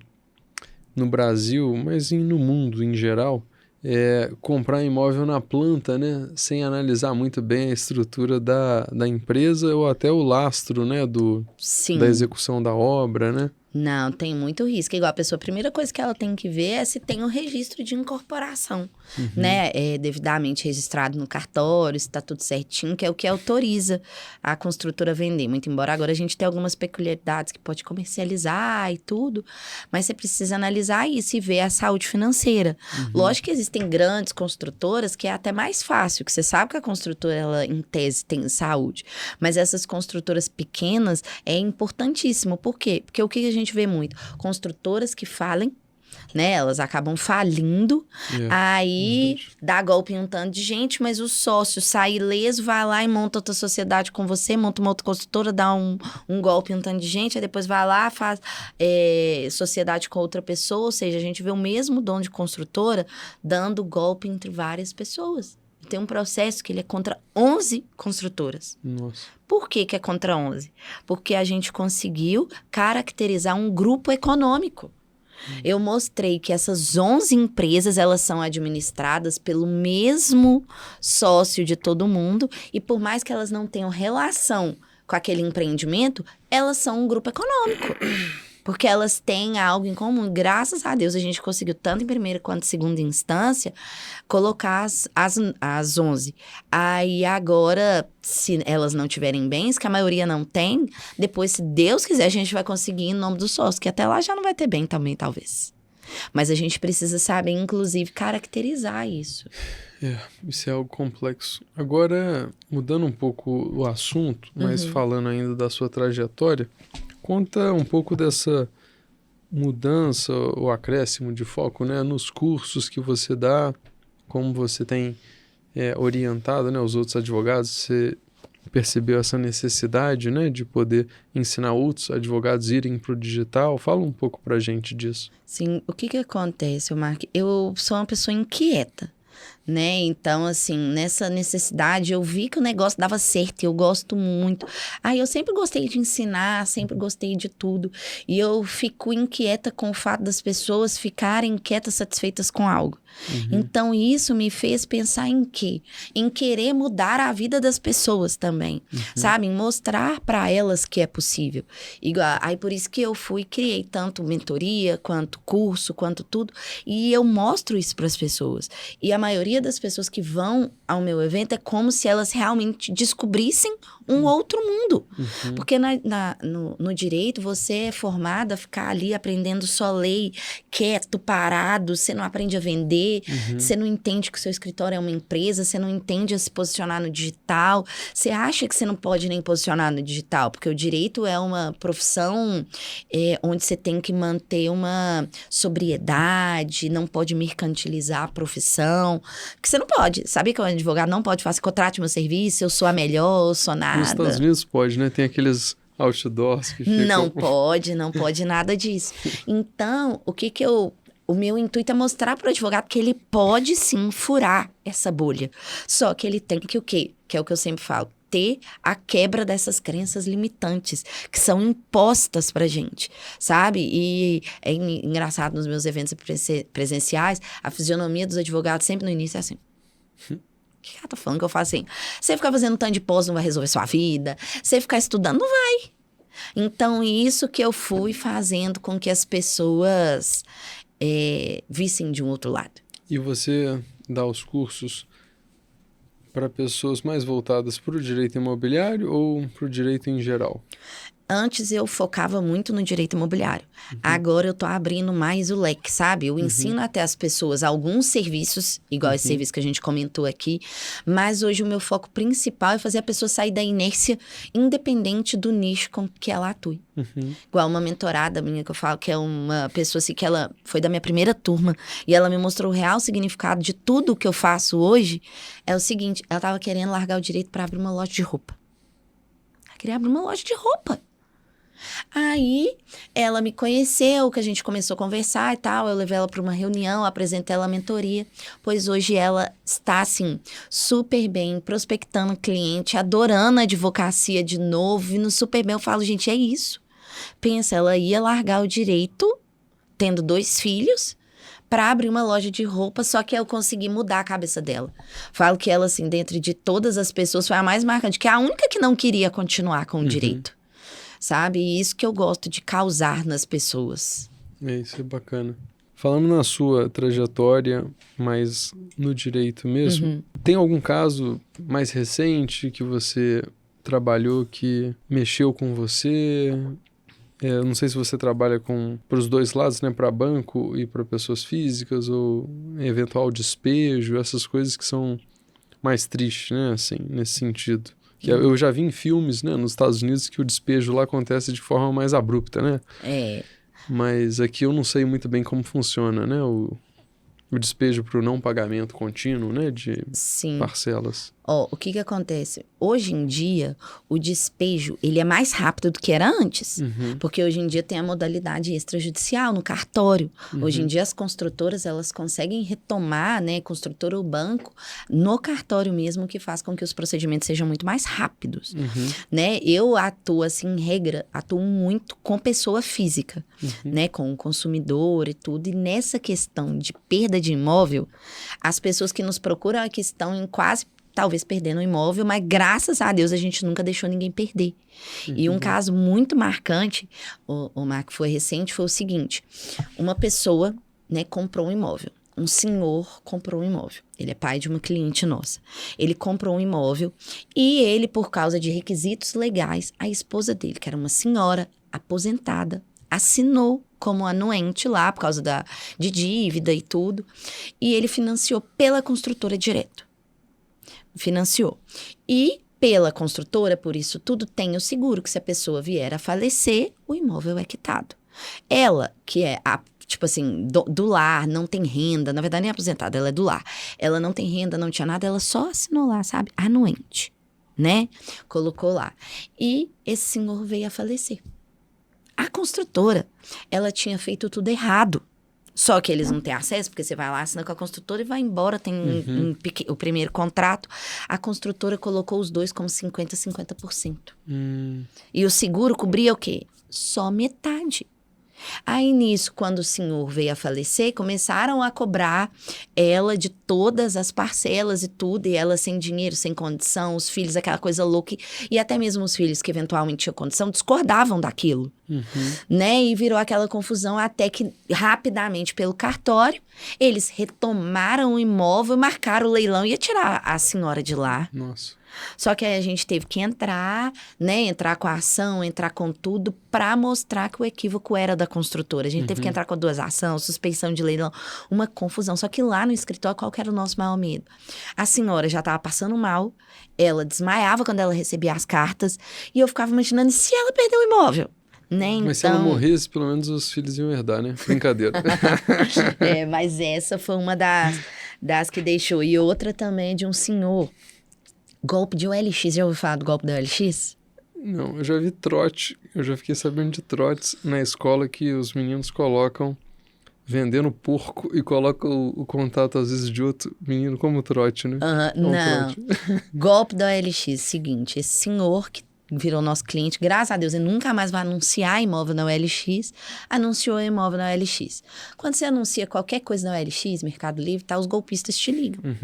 no Brasil, mas no mundo em geral, é comprar imóvel na planta, né? Sem analisar muito bem a estrutura da empresa ou até o lastro, né? Da execução da obra, né? Não, tem muito risco. Igual a primeira coisa que ela tem que ver é se tem um registro de incorporação, né? É devidamente registrado no cartório, se está tudo certinho, que é o que autoriza a construtora a vender. Muito embora agora a gente tenha algumas peculiaridades que pode comercializar e tudo, mas você precisa analisar isso e ver a saúde financeira. Lógico que existem grandes construtoras que é até mais fácil, que você sabe que a construtora, ela em tese tem saúde, mas essas construtoras pequenas é importantíssimo. Por quê? Porque o que a gente vê muito? Construtoras que falem, né? Elas acabam falindo, aí dá golpe em um tanto de gente, mas o sócio sai ileso, vai lá e monta outra sociedade com você, monta uma outra construtora, dá um golpe em um tanto de gente, aí depois vai lá, faz sociedade com outra pessoa, ou seja, a gente vê o mesmo dono de construtora dando golpe entre várias pessoas. Tem um processo que ele é contra 11 construtoras. Nossa. Por que é contra 11? Porque a gente conseguiu caracterizar um grupo econômico. Eu mostrei que essas 11 empresas, elas são administradas pelo mesmo sócio de todo mundo e por mais que elas não tenham relação com aquele empreendimento, elas são um grupo econômico. Porque elas têm algo em comum. Graças a Deus, a gente conseguiu, tanto em primeira quanto em segunda instância, colocar as 11. Aí agora, se elas não tiverem bens, que a maioria não tem, depois, se Deus quiser, a gente vai conseguir em nome do sócio, que até lá já não vai ter bem também, talvez. Mas a gente precisa saber, inclusive, caracterizar isso. Isso é algo complexo. Agora, mudando um pouco o assunto, mas falando ainda da sua trajetória, conta um pouco dessa mudança ou acréscimo de foco, né, nos cursos que você dá, como você tem orientado, né, os outros advogados. Você percebeu essa necessidade, né, de poder ensinar outros advogados a irem para o digital. Fala um pouco pra gente disso. Sim, o que acontece, Mark? Eu sou uma pessoa inquieta, né? Então, assim, nessa necessidade, eu vi que o negócio dava certo e eu gosto muito. Eu sempre gostei de ensinar, sempre gostei de tudo. E eu fico inquieta com o fato das pessoas ficarem inquietas, satisfeitas com algo. Então, isso me fez pensar em quê? Em querer mudar a vida das pessoas também, sabe? Em mostrar para elas que é possível. Aí, por isso que eu criei tanto mentoria, quanto curso, quanto tudo. E eu mostro isso para as pessoas. E a maioria das pessoas que vão ao meu evento é como se elas realmente descobrissem um outro mundo. Porque no direito, você é formada a ficar ali aprendendo só lei, quieto, parado, você não aprende a vender, você não entende que o seu escritório é uma empresa, você não entende a se posicionar no digital, você acha que você não pode nem posicionar no digital, porque o direito é uma profissão onde você tem que manter uma sobriedade, não pode mercantilizar a profissão, que você não pode. Sabia que o advogado não pode fazer, contrate meu serviço, eu sou a melhor, eu sou nada. Nos Estados Unidos pode, né? Tem aqueles outdoors que ficam... Não pode nada disso. Então, o meu intuito é mostrar para o advogado que ele pode sim furar essa bolha. Só que ele tem que o quê? Que é o que eu sempre falo. Ter a quebra dessas crenças limitantes que são impostas pra gente, sabe? E é engraçado nos meus eventos presenciais, a fisionomia dos advogados sempre no início é assim. O que ela tá falando que eu faço assim? Você ficar fazendo um tanto de pós não vai resolver sua vida. Você ficar estudando não vai. Então, isso que eu fui fazendo com que as pessoas vissem de um outro lado. E você dá os cursos para pessoas mais voltadas para o direito imobiliário ou para o direito em geral? Antes eu focava muito no direito imobiliário. Agora eu tô abrindo mais o leque, sabe? Eu ensino até as pessoas alguns serviços, igual esse serviço que a gente comentou aqui, mas hoje o meu foco principal é fazer a pessoa sair da inércia, independente do nicho com que ela atue. Igual uma mentorada minha que eu falo, que é uma pessoa assim, que ela foi da minha primeira turma, e ela me mostrou o real significado de tudo que eu faço hoje, é o seguinte, ela tava querendo largar o direito para abrir uma loja de roupa. Ela queria abrir uma loja de roupa. Aí, ela me conheceu, que a gente começou a conversar e tal, eu levei ela para uma reunião, apresentei ela a mentoria, pois hoje ela está, assim, super bem, prospectando cliente, adorando a advocacia de novo, indo super bem. Eu falo, gente, é isso. Pensa, ela ia largar o direito, tendo 2 filhos, para abrir uma loja de roupa, só que eu consegui mudar a cabeça dela. Falo que ela, assim, dentre de todas as pessoas, foi a mais marcante, que é a única que não queria continuar com o direito. Sabe? E isso que eu gosto de causar nas pessoas. Isso é bacana. Falando na sua trajetória, mas no direito mesmo, tem algum caso mais recente que você trabalhou que mexeu com você? Não sei se você trabalha para os dois lados, né? Para banco e para pessoas físicas, ou eventual despejo, essas coisas que são mais tristes, né? Assim, nesse sentido. Que eu já vi em filmes, né, nos Estados Unidos, que o despejo lá acontece de forma mais abrupta, né? Mas aqui eu não sei muito bem como funciona, né? O despejo para o não pagamento contínuo, né? De parcelas. O que acontece? Hoje em dia, o despejo, ele é mais rápido do que era antes. Porque hoje em dia tem a modalidade extrajudicial no cartório. Hoje em dia, as construtoras, elas conseguem retomar, né? Construtora ou banco, no cartório mesmo, que faz com que os procedimentos sejam muito mais rápidos. Né? Eu atuo, assim, em regra, atuo muito com pessoa física, né? Com o consumidor e tudo. E nessa questão de perda de imóvel, as pessoas que nos procuram aqui estão em quase talvez perdendo o imóvel, mas graças a Deus a gente nunca deixou ninguém perder. E um caso muito marcante, o Marco, foi recente, foi o seguinte, uma pessoa, né, comprou um imóvel. Um senhor comprou um imóvel. Ele é pai de uma cliente nossa. Ele comprou um imóvel e ele, por causa de requisitos legais, a esposa dele, que era uma senhora aposentada, assinou como anuente lá, por causa de dívida e tudo. E ele financiou pela construtora direto. Financiou. E pela construtora, por isso tudo, tem o seguro, que se a pessoa vier a falecer, o imóvel é quitado. Ela, que é tipo assim, do lar, não tem renda, na verdade nem é aposentada, ela é do lar. Ela não tem renda, não tinha nada, ela só assinou lá, sabe? Anuente, né? Colocou lá. E esse senhor veio a falecer. A construtora, ela tinha feito tudo errado. Só que eles não têm acesso, porque você vai lá, assina com a construtora e vai embora, tem o primeiro contrato. A construtora colocou os dois como 50%. E o seguro cobria o quê? Só metade. Aí nisso, quando o senhor veio a falecer, começaram a cobrar ela de todas as parcelas e tudo, e ela sem dinheiro, sem condição, os filhos, aquela coisa louca, e até mesmo os filhos que eventualmente tinham condição, discordavam daquilo, né? E virou aquela confusão até que, rapidamente, pelo cartório, eles retomaram o imóvel, marcaram o leilão e ia tirar a senhora de lá. Nossa. Só que aí a gente teve que entrar, né? Entrar com a ação, entrar com tudo, para mostrar que o equívoco era da construtora. A gente teve que entrar com 2 ações, suspeição de leilão, uma confusão. Só que lá no escritório, qual que era o nosso maior medo? A senhora já estava passando mal, ela desmaiava quando ela recebia as cartas, e eu ficava imaginando, e se ela perdeu o imóvel? Né? Mas se ela morresse, pelo menos os filhos iam herdar, né? Brincadeira. Mas essa foi uma das que deixou. E outra também de um senhor. Golpe de OLX, já ouviu falar do golpe da OLX? Não, eu já vi trote, eu já fiquei sabendo de trotes na escola que os meninos colocam vendendo porco e colocam o contato, às vezes, de outro menino como trote, né? Não, golpe da OLX, seguinte, esse senhor que virou nosso cliente, graças a Deus, ele nunca mais vai anunciar imóvel na OLX, anunciou imóvel na OLX. Quando você anuncia qualquer coisa na OLX, Mercado Livre, os golpistas te ligam.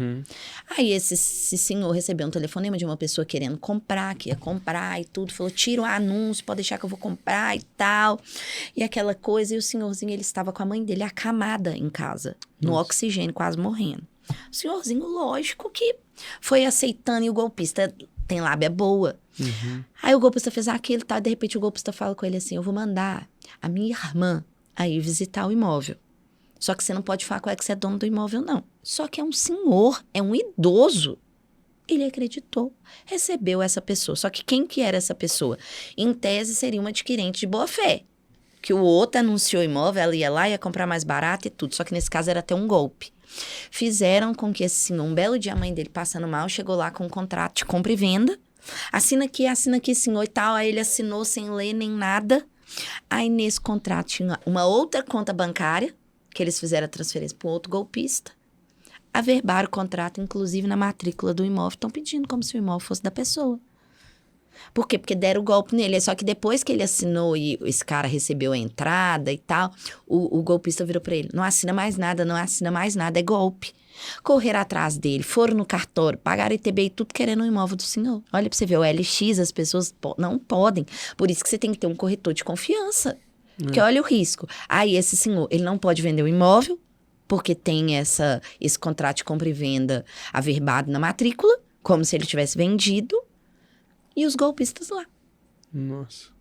Aí esse senhor recebeu um telefonema de uma pessoa querendo comprar, que ia comprar e tudo, falou, tira o anúncio, pode deixar que eu vou comprar e tal, e aquela coisa, e o senhorzinho, ele estava com a mãe dele acamada em casa, no oxigênio, quase morrendo. O senhorzinho, lógico que foi aceitando, e o golpista tem lábia boa. Aí o golpista fez aquilo e tal, de repente o golpista fala com ele assim, eu vou mandar a minha irmã aí visitar o imóvel. Só que você não pode falar qual é que você é dono do imóvel, não. Só que é um senhor, é um idoso. Ele acreditou, recebeu essa pessoa. Só que quem que era essa pessoa? Em tese, seria uma adquirente de boa fé. Que o outro anunciou o imóvel, ela ia lá, ia comprar mais barato e tudo. Só que nesse caso era até um golpe. Fizeram com que esse senhor, um belo dia a mãe dele passando mal, chegou lá com um contrato de compra e venda. Assina aqui, senhor e tal. Aí ele assinou sem ler nem nada. Aí nesse contrato tinha uma outra conta bancária, que eles fizeram a transferência para um outro golpista. Averbaram o contrato, inclusive na matrícula do imóvel. Estão pedindo como se o imóvel fosse da pessoa. Por quê? Porque deram o golpe nele. Só que depois que ele assinou e esse cara recebeu a entrada e tal, o golpista virou para ele, não assina mais nada, é golpe. Correram atrás dele, foram no cartório, pagaram ITB e tudo querendo o imóvel do senhor. Olha pra você ver, o LX, as pessoas não podem. Por isso que você tem que ter um corretor de confiança. Porque olha o risco. Aí esse senhor, ele não pode vender o imóvel, porque tem esse contrato de compra e venda averbado na matrícula, como se ele tivesse vendido, e os golpistas lá. Nossa.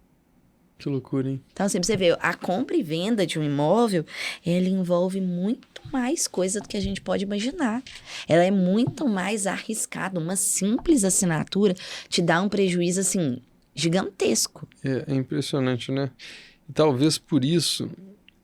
Que loucura, hein? Então, assim, pra você ver, a compra e venda de um imóvel, ela envolve muito mais coisa do que a gente pode imaginar. Ela é muito mais arriscada. Uma simples assinatura te dá um prejuízo, assim, gigantesco. É impressionante, né? E talvez por isso,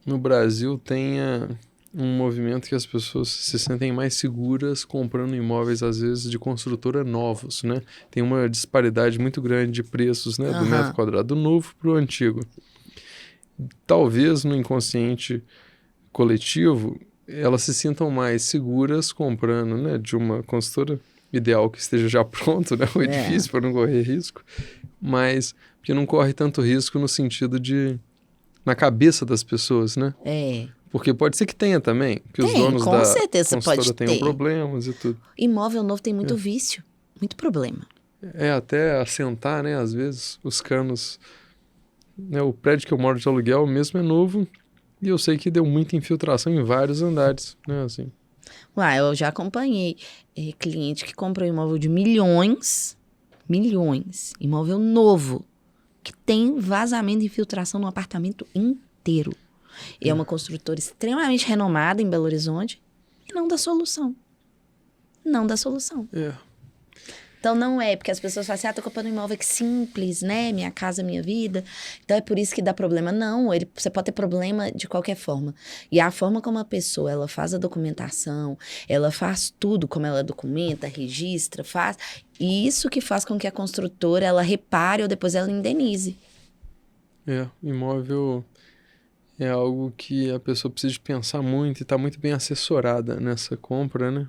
no Brasil, tenha um movimento que as pessoas se sentem mais seguras comprando imóveis, às vezes, de construtora novos, né? Tem uma disparidade muito grande de preços, né? Do metro quadrado do novo para o antigo. Talvez no inconsciente coletivo, elas se sintam mais seguras comprando, né? De uma construtora ideal que esteja já pronto, né? O edifício, para não correr risco. Mas porque não corre tanto risco no sentido de... na cabeça das pessoas, né? Porque pode ser que tenha também, que os donos da construtora tenham problemas e tudo. Imóvel novo tem muito vício, muito problema. Até assentar, né, às vezes, os canos. Né, o prédio que eu moro de aluguel mesmo é novo e eu sei que deu muita infiltração em vários andares, né, assim. Eu já acompanhei cliente que comprou imóvel de milhões, imóvel novo, que tem vazamento de infiltração no apartamento inteiro. E é uma construtora extremamente renomada em Belo Horizonte e não dá solução. Não dá solução. Então, não é, porque as pessoas falam assim, tô comprando um imóvel que simples, né? Minha casa, minha vida. Então, é por isso que dá problema. Não, você pode ter problema de qualquer forma. E a forma como a pessoa, ela faz a documentação, ela faz tudo, como ela documenta, registra, faz. E isso que faz com que a construtora, ela repare ou depois ela indenize. Imóvel é algo que a pessoa precisa de pensar muito e estar muito bem assessorada nessa compra, né?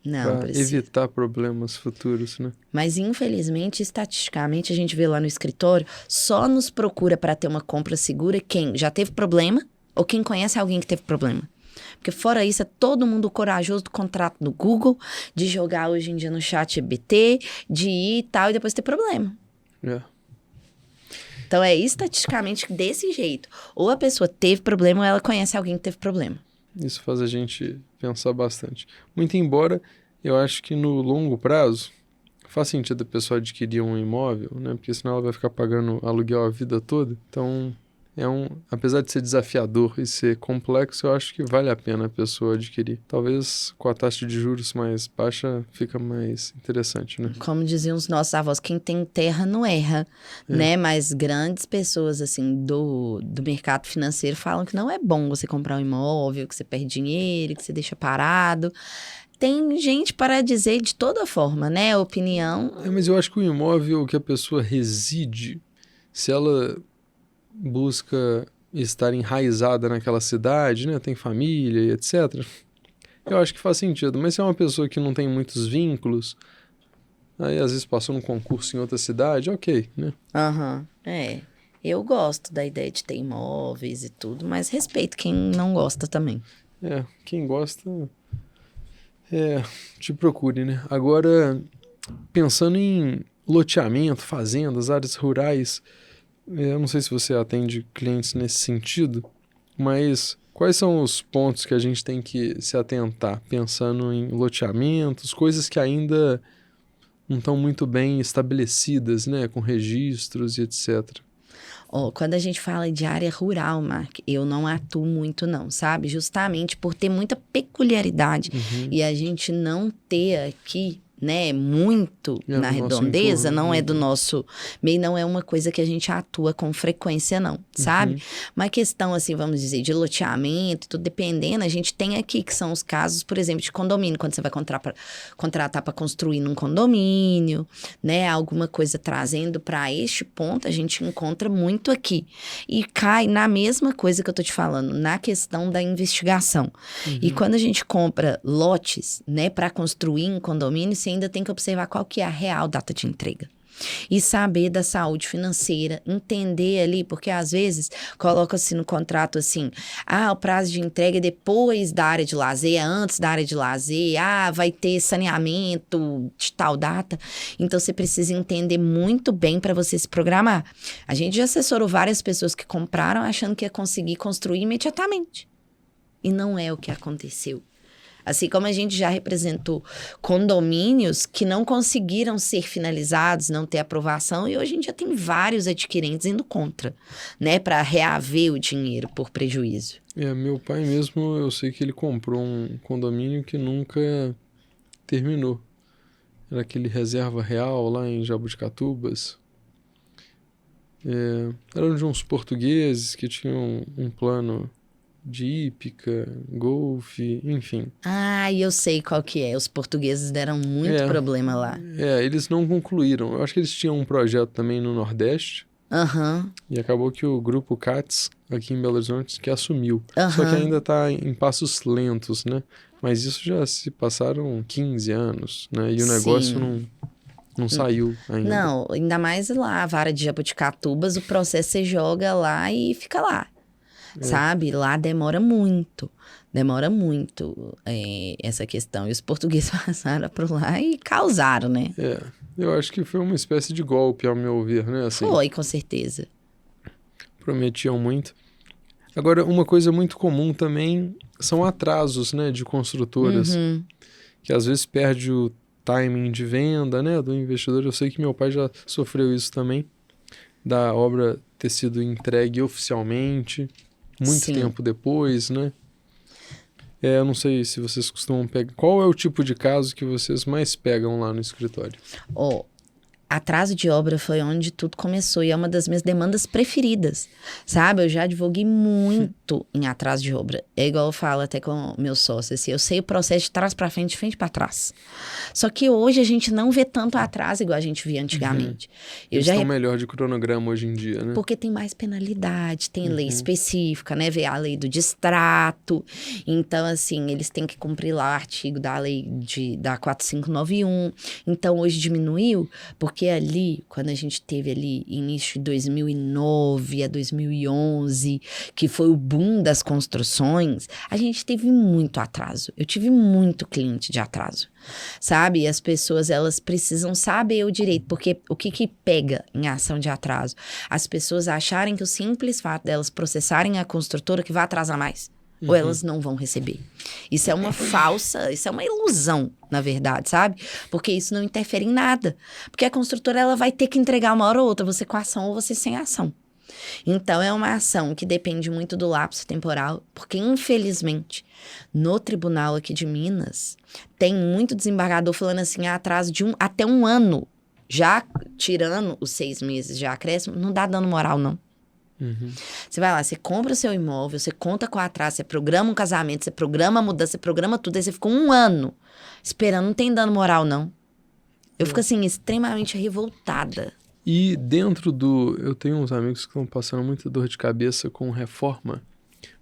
Não, Para evitar problemas futuros, né? Mas, infelizmente, estatisticamente, a gente vê lá no escritório, só nos procura para ter uma compra segura quem já teve problema ou quem conhece alguém que teve problema. Porque fora isso, é todo mundo corajoso do contrato no Google, de jogar hoje em dia no ChatGPT, de ir e tal, e depois ter problema. Então, é estatisticamente desse jeito. Ou a pessoa teve problema ou ela conhece alguém que teve problema. Isso faz a gente pensar bastante. Muito embora, eu acho que no longo prazo, faz sentido a pessoa adquirir um imóvel, né? Porque senão ela vai ficar pagando aluguel a vida toda. Então, apesar de ser desafiador e ser complexo, eu acho que vale a pena a pessoa adquirir. Talvez com a taxa de juros mais baixa fica mais interessante, né? Como diziam os nossos avós, quem tem terra não erra, né? Mas grandes pessoas, assim, do mercado financeiro falam que não é bom você comprar um imóvel, que você perde dinheiro, que você deixa parado. Tem gente para dizer de toda forma, né? Opinião. Mas eu acho que o imóvel que a pessoa reside, se ela busca estar enraizada naquela cidade, né? Tem família e etc. Eu acho que faz sentido. Mas se é uma pessoa que não tem muitos vínculos, aí às vezes passou num concurso em outra cidade, ok, né? Eu gosto da ideia de ter imóveis e tudo, mas respeito quem não gosta também. Quem gosta, te procure, né? Agora, pensando em loteamento, fazendas, áreas rurais, eu não sei se você atende clientes nesse sentido, mas quais são os pontos que a gente tem que se atentar, pensando em loteamentos, coisas que ainda não estão muito bem estabelecidas, né, com registros e etc. Quando a gente fala de área rural, Mark, eu não atuo muito não, sabe? Justamente por ter muita peculiaridade e a gente não ter aqui, né, muito na redondeza, entorno, não é do nosso meio, não é uma coisa que a gente atua com frequência não, sabe? Uma questão assim, vamos dizer, de loteamento, tudo dependendo, a gente tem aqui que são os casos, por exemplo, de condomínio, quando você vai contratar para construir num condomínio, né, alguma coisa trazendo para este ponto, a gente encontra muito aqui. E cai na mesma coisa que eu tô te falando, na questão da investigação. E quando a gente compra lotes, né, para construir em condomínio, você ainda tem que observar qual que é a real data de entrega. E saber da saúde financeira, entender ali, porque às vezes coloca-se no contrato assim, o prazo de entrega é depois da área de lazer, é antes da área de lazer, vai ter saneamento de tal data. Então você precisa entender muito bem para você se programar. A gente já assessorou várias pessoas que compraram achando que ia conseguir construir imediatamente. E não é o que aconteceu. Assim como a gente já representou condomínios que não conseguiram ser finalizados, não ter aprovação, e hoje em dia tem vários adquirentes indo contra, né, para reaver o dinheiro por prejuízo. Meu pai mesmo, eu sei que ele comprou um condomínio que nunca terminou. Era aquele Reserva Real lá em Jabuticatubas. Eram de uns portugueses que tinham um plano de hípica, golfe, enfim. Eu sei qual que é. Os portugueses deram muito problema lá. Eles não concluíram. Eu acho que eles tinham um projeto também no Nordeste. E acabou que o grupo CATS, aqui em Belo Horizonte, que assumiu. Só que ainda está em passos lentos, né? Mas isso já se passaram 15 anos, né? E o negócio não saiu ainda. Não, ainda mais lá, a vara de Jabuticatubas, o processo você joga lá e fica lá. Sabe? Lá demora muito essa questão. E os portugueses passaram por lá e causaram, né? Eu acho que foi uma espécie de golpe, ao meu ver, né? Assim, foi, com certeza. Prometiam muito. Agora, uma coisa muito comum também são atrasos, né, de construtoras, que às vezes perde o timing de venda, né, do investidor. Eu sei que meu pai já sofreu isso também, da obra ter sido entregue oficialmente, muito tempo depois, né? Eu não sei se vocês costumam pegar. Qual é o tipo de caso que vocês mais pegam lá no escritório? Atraso de obra foi onde tudo começou e é uma das minhas demandas preferidas, sabe? Eu já advoguei muito em atraso de obra. É igual eu falo até com meus sócios, assim, eu sei o processo de trás para frente, de frente para trás. Só que hoje a gente não vê tanto atraso igual a gente via antigamente. Eles estão melhor de cronograma hoje em dia, né? Porque tem mais penalidade, tem lei específica, né? Vê a lei do distrato. Então, assim, eles têm que cumprir lá o artigo da lei da 4591. Então, hoje diminuiu, porque ali, quando a gente teve ali início de 2009 a 2011, que foi o boom das construções, a gente teve muito atraso. Eu tive muito cliente de atraso, sabe? E as pessoas, elas precisam saber o direito, porque o que pega em ação de atraso? As pessoas acharem que o simples fato delas processarem a construtora que vai atrasar mais. Ou elas não vão receber. Isso é uma isso é uma ilusão, na verdade, sabe? Porque isso não interfere em nada. Porque a construtora, ela vai ter que entregar uma hora ou outra, você com ação ou você sem ação. Então, é uma ação que depende muito do lapso temporal, porque, infelizmente, no tribunal aqui de Minas, tem muito desembargador falando assim, atraso de até um ano, já tirando os 6 meses de acréscimo, não dá dano moral, não. Você vai lá, você compra o seu imóvel, você conta com atraso, você programa um casamento, você programa a mudança, você programa tudo, aí você fica um ano esperando, não tem dano moral, não. Eu fico, assim, extremamente revoltada. E dentro eu tenho uns amigos que estão passando muita dor de cabeça com reforma.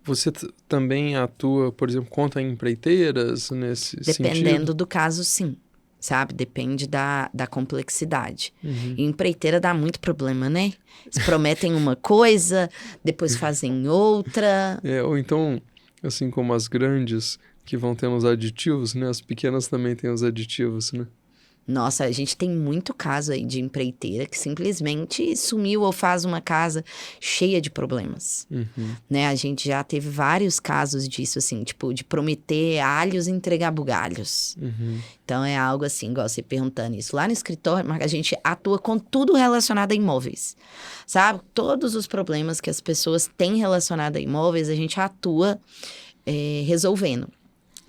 Você também atua, por exemplo, contra empreiteiras nesse sentido? Dependendo do caso, sim. Sabe? Depende da complexidade. E empreiteira dá muito problema, né? Eles prometem uma coisa, depois fazem outra. Ou então, assim como as grandes que vão tendo os aditivos, né? As pequenas também têm os aditivos, né? Nossa, a gente tem muito caso aí de empreiteira que simplesmente sumiu ou faz uma casa cheia de problemas, né? A gente já teve vários casos disso, assim, tipo, de prometer alhos e entregar bugalhos. Então, é algo assim, igual você perguntando isso. Lá no escritório, a gente atua com tudo relacionado a imóveis, sabe? Todos os problemas que as pessoas têm relacionado a imóveis, a gente atua resolvendo.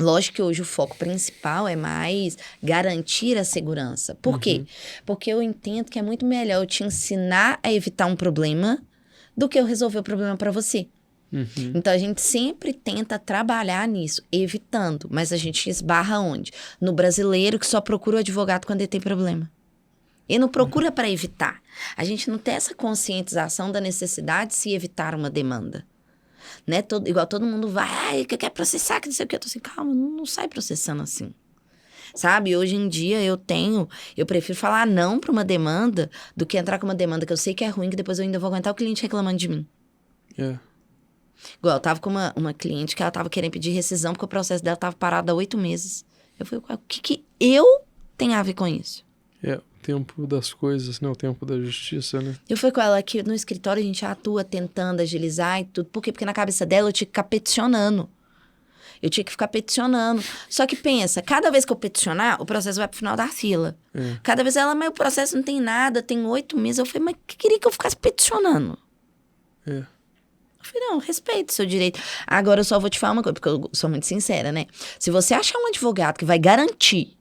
Lógico que hoje o foco principal é mais garantir a segurança. Por quê? Porque eu entendo que é muito melhor eu te ensinar a evitar um problema do que eu resolver o problema para você. Então, a gente sempre tenta trabalhar nisso, evitando. Mas a gente esbarra onde? No brasileiro que só procura o advogado quando ele tem problema. Ele não procura para evitar. A gente não tem essa conscientização da necessidade de se evitar uma demanda. Né? Igual todo mundo vai, que quer processar, que não sei o que. Eu tô assim, calma, não sai processando assim. Sabe? Hoje em dia eu prefiro falar não para uma demanda do que entrar com uma demanda que eu sei que é ruim, que depois eu ainda vou aguentar o cliente reclamando de mim. Igual, eu tava com uma cliente que ela tava querendo pedir rescisão porque o processo dela tava parado há 8 meses. Eu falei, o que eu tenho a ver com isso? O tempo das coisas, né? O tempo da justiça, né? Eu fui com ela aqui no escritório, a gente atua tentando agilizar e tudo. Por quê? Porque na cabeça dela eu tinha que ficar peticionando. Só que pensa, cada vez que eu peticionar, o processo vai pro final da fila. Cada vez ela, mas o processo não tem nada, tem 8 meses. Eu falei, mas que queria que eu ficasse peticionando? Eu falei, não, respeito o seu direito. Agora eu só vou te falar uma coisa, porque eu sou muito sincera, né? Se você achar um advogado que vai garantir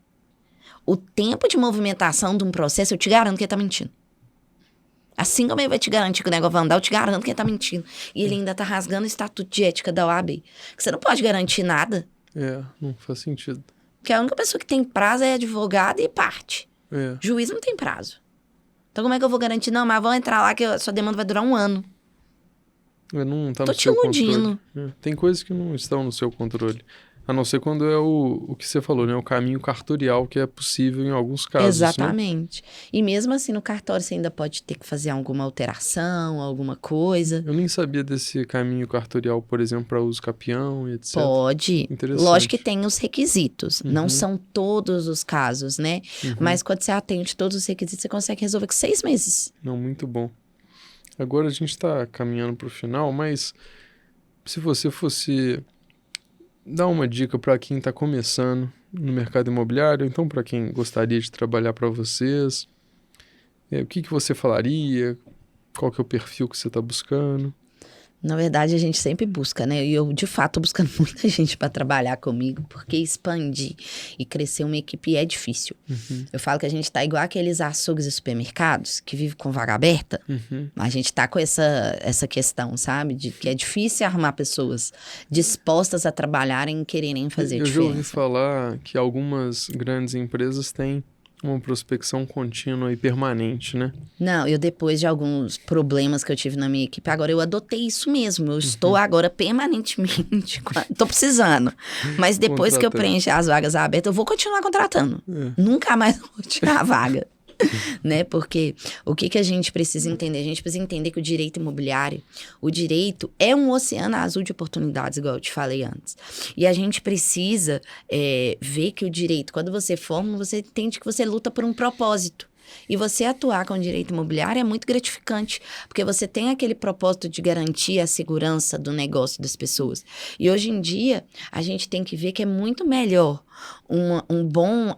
o tempo de movimentação de um processo, eu te garanto que ele tá mentindo. Assim como ele vai te garantir que o negócio vai andar, eu te garanto que ele tá mentindo. E ele ainda tá rasgando o estatuto de ética da OAB. Que você não pode garantir nada. Não faz sentido. Porque a única pessoa que tem prazo é advogado e parte. Juiz não tem prazo. Então como é que eu vou garantir? Não, mas vão entrar lá que a sua demanda vai durar 1 ano. Não tá Tô no seu iludindo. controle. Tem coisas que não estão no seu controle. A não ser quando é o que você falou, né? O caminho cartorial, que é possível em alguns casos. Exatamente. Né? E mesmo assim, no cartório, você ainda pode ter que fazer alguma alteração, alguma coisa. Eu nem sabia desse caminho cartorial, por exemplo, para uso capião e etc. Pode. Interessante. Lógico que tem os requisitos. Não são todos os casos, né? Mas quando você atende todos os requisitos, você consegue resolver com 6 meses. Não, muito bom. Agora a gente está caminhando para o final, mas se você fosse dar uma dica para quem está começando no mercado imobiliário, então para quem gostaria de trabalhar para vocês, o que você falaria? Qual que é o perfil que você está buscando? Na verdade, a gente sempre busca, né? E eu, de fato, tô buscando muita gente para trabalhar comigo, porque expandir e crescer uma equipe é difícil. Eu falo que a gente tá igual aqueles açougues e supermercados que vivem com vaga aberta. A gente tá com essa questão, sabe? De que é difícil arrumar pessoas dispostas a trabalharem e quererem fazer Eu já ouvi diferença. falar que algumas grandes empresas têm uma prospecção contínua e permanente, né? Não, eu depois de alguns problemas que eu tive na minha equipe, agora eu adotei isso mesmo. Eu estou agora permanentemente, tô precisando. Mas depois que eu Contratando. preencher as vagas abertas, eu vou continuar contratando. Nunca mais vou tirar a vaga. Né? Porque o que a gente precisa entender? A gente precisa entender que o direito imobiliário, o direito é um oceano azul de oportunidades, igual eu te falei antes. E a gente precisa ver que o direito, quando você forma, você entende que você luta por um propósito. E você atuar com o direito imobiliário é muito gratificante, porque você tem aquele propósito de garantir a segurança do negócio das pessoas. E hoje em dia, a gente tem que ver que é muito melhor um bom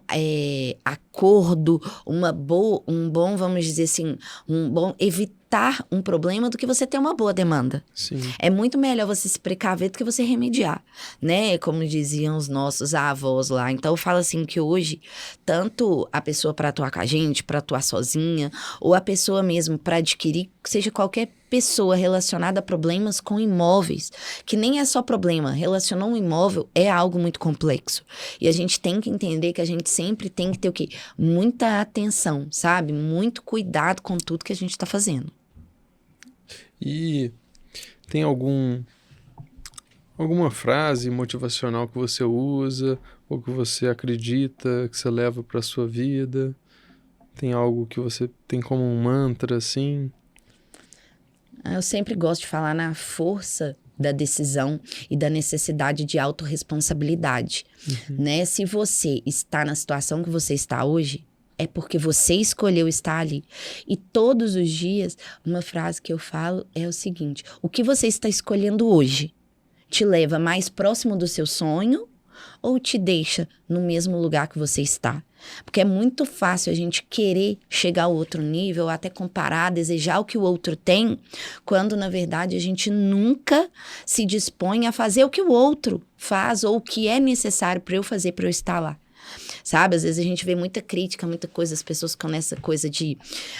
acordo, um bom, vamos dizer assim, um bom evitar um problema do que você ter uma boa demanda. Sim. É muito melhor você se precaver do que você remediar, né? Como diziam os nossos avós lá. Então, eu falo assim que hoje, tanto a pessoa para atuar com a gente, para atuar sozinha, ou a pessoa mesmo para adquirir, seja qualquer pessoa relacionada a problemas com imóveis, que nem é só problema, relacionar um imóvel é algo muito complexo. E a gente tem que entender que a gente sempre tem que ter o quê? Muita atenção, sabe? Muito cuidado com tudo que a gente está fazendo. E tem alguma frase motivacional que você usa ou que você acredita, que você leva para sua vida? Tem algo que você tem como um mantra, assim? Eu sempre gosto de falar na força da decisão e da necessidade de autorresponsabilidade, né? Se você está na situação que você está hoje, é porque você escolheu estar ali. E todos os dias, uma frase que eu falo é o seguinte: o que você está escolhendo hoje te leva mais próximo do seu sonho ou te deixa no mesmo lugar que você está? Porque é muito fácil a gente querer chegar ao outro nível, até comparar, desejar o que o outro tem, quando na verdade a gente nunca se dispõe a fazer o que o outro faz ou o que é necessário para eu fazer, para eu estar lá. Sabe, às vezes a gente vê muita crítica, muita coisa, as pessoas ficam nessa coisa de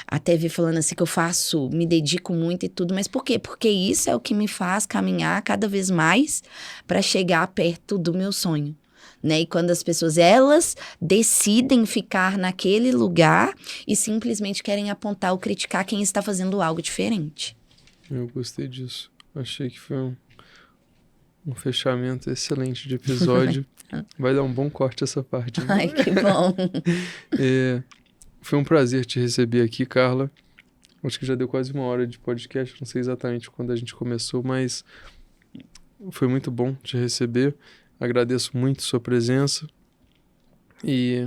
até vir falando assim que eu faço, me dedico muito e tudo, mas por quê? Porque isso é o que me faz caminhar cada vez mais para chegar perto do meu sonho. Né? E quando as pessoas, elas decidem ficar naquele lugar e simplesmente querem apontar ou criticar quem está fazendo algo diferente. Eu gostei disso. Achei que foi um fechamento excelente de episódio. Vai dar um bom corte essa parte. Né? Ai, que bom. Foi um prazer te receber aqui, Carla. Acho que já deu quase 1 hora de podcast. Não sei exatamente quando a gente começou, mas foi muito bom te receber. Agradeço muito sua presença e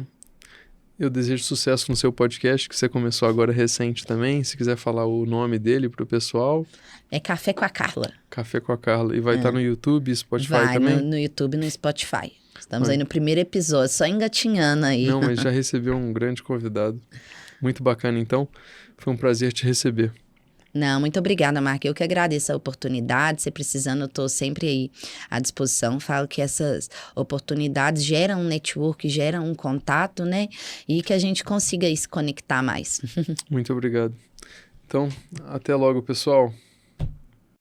eu desejo sucesso no seu podcast, que você começou agora recente também. Se quiser falar o nome dele pro pessoal. É Café com a Carla. Café com a Carla. E vai estar no YouTube e Spotify Vai, também? no YouTube e no Spotify. Estamos aí no primeiro episódio, só engatinhando aí. Não, mas já recebeu um grande convidado. Muito bacana, então. Foi um prazer te receber. Não, muito obrigada, Marca. Eu que agradeço a oportunidade. Se precisando, eu estou sempre aí à disposição. Falo que essas oportunidades geram um network, geram um contato, né? E que a gente consiga aí se conectar mais. Muito obrigado. Então, até logo, pessoal.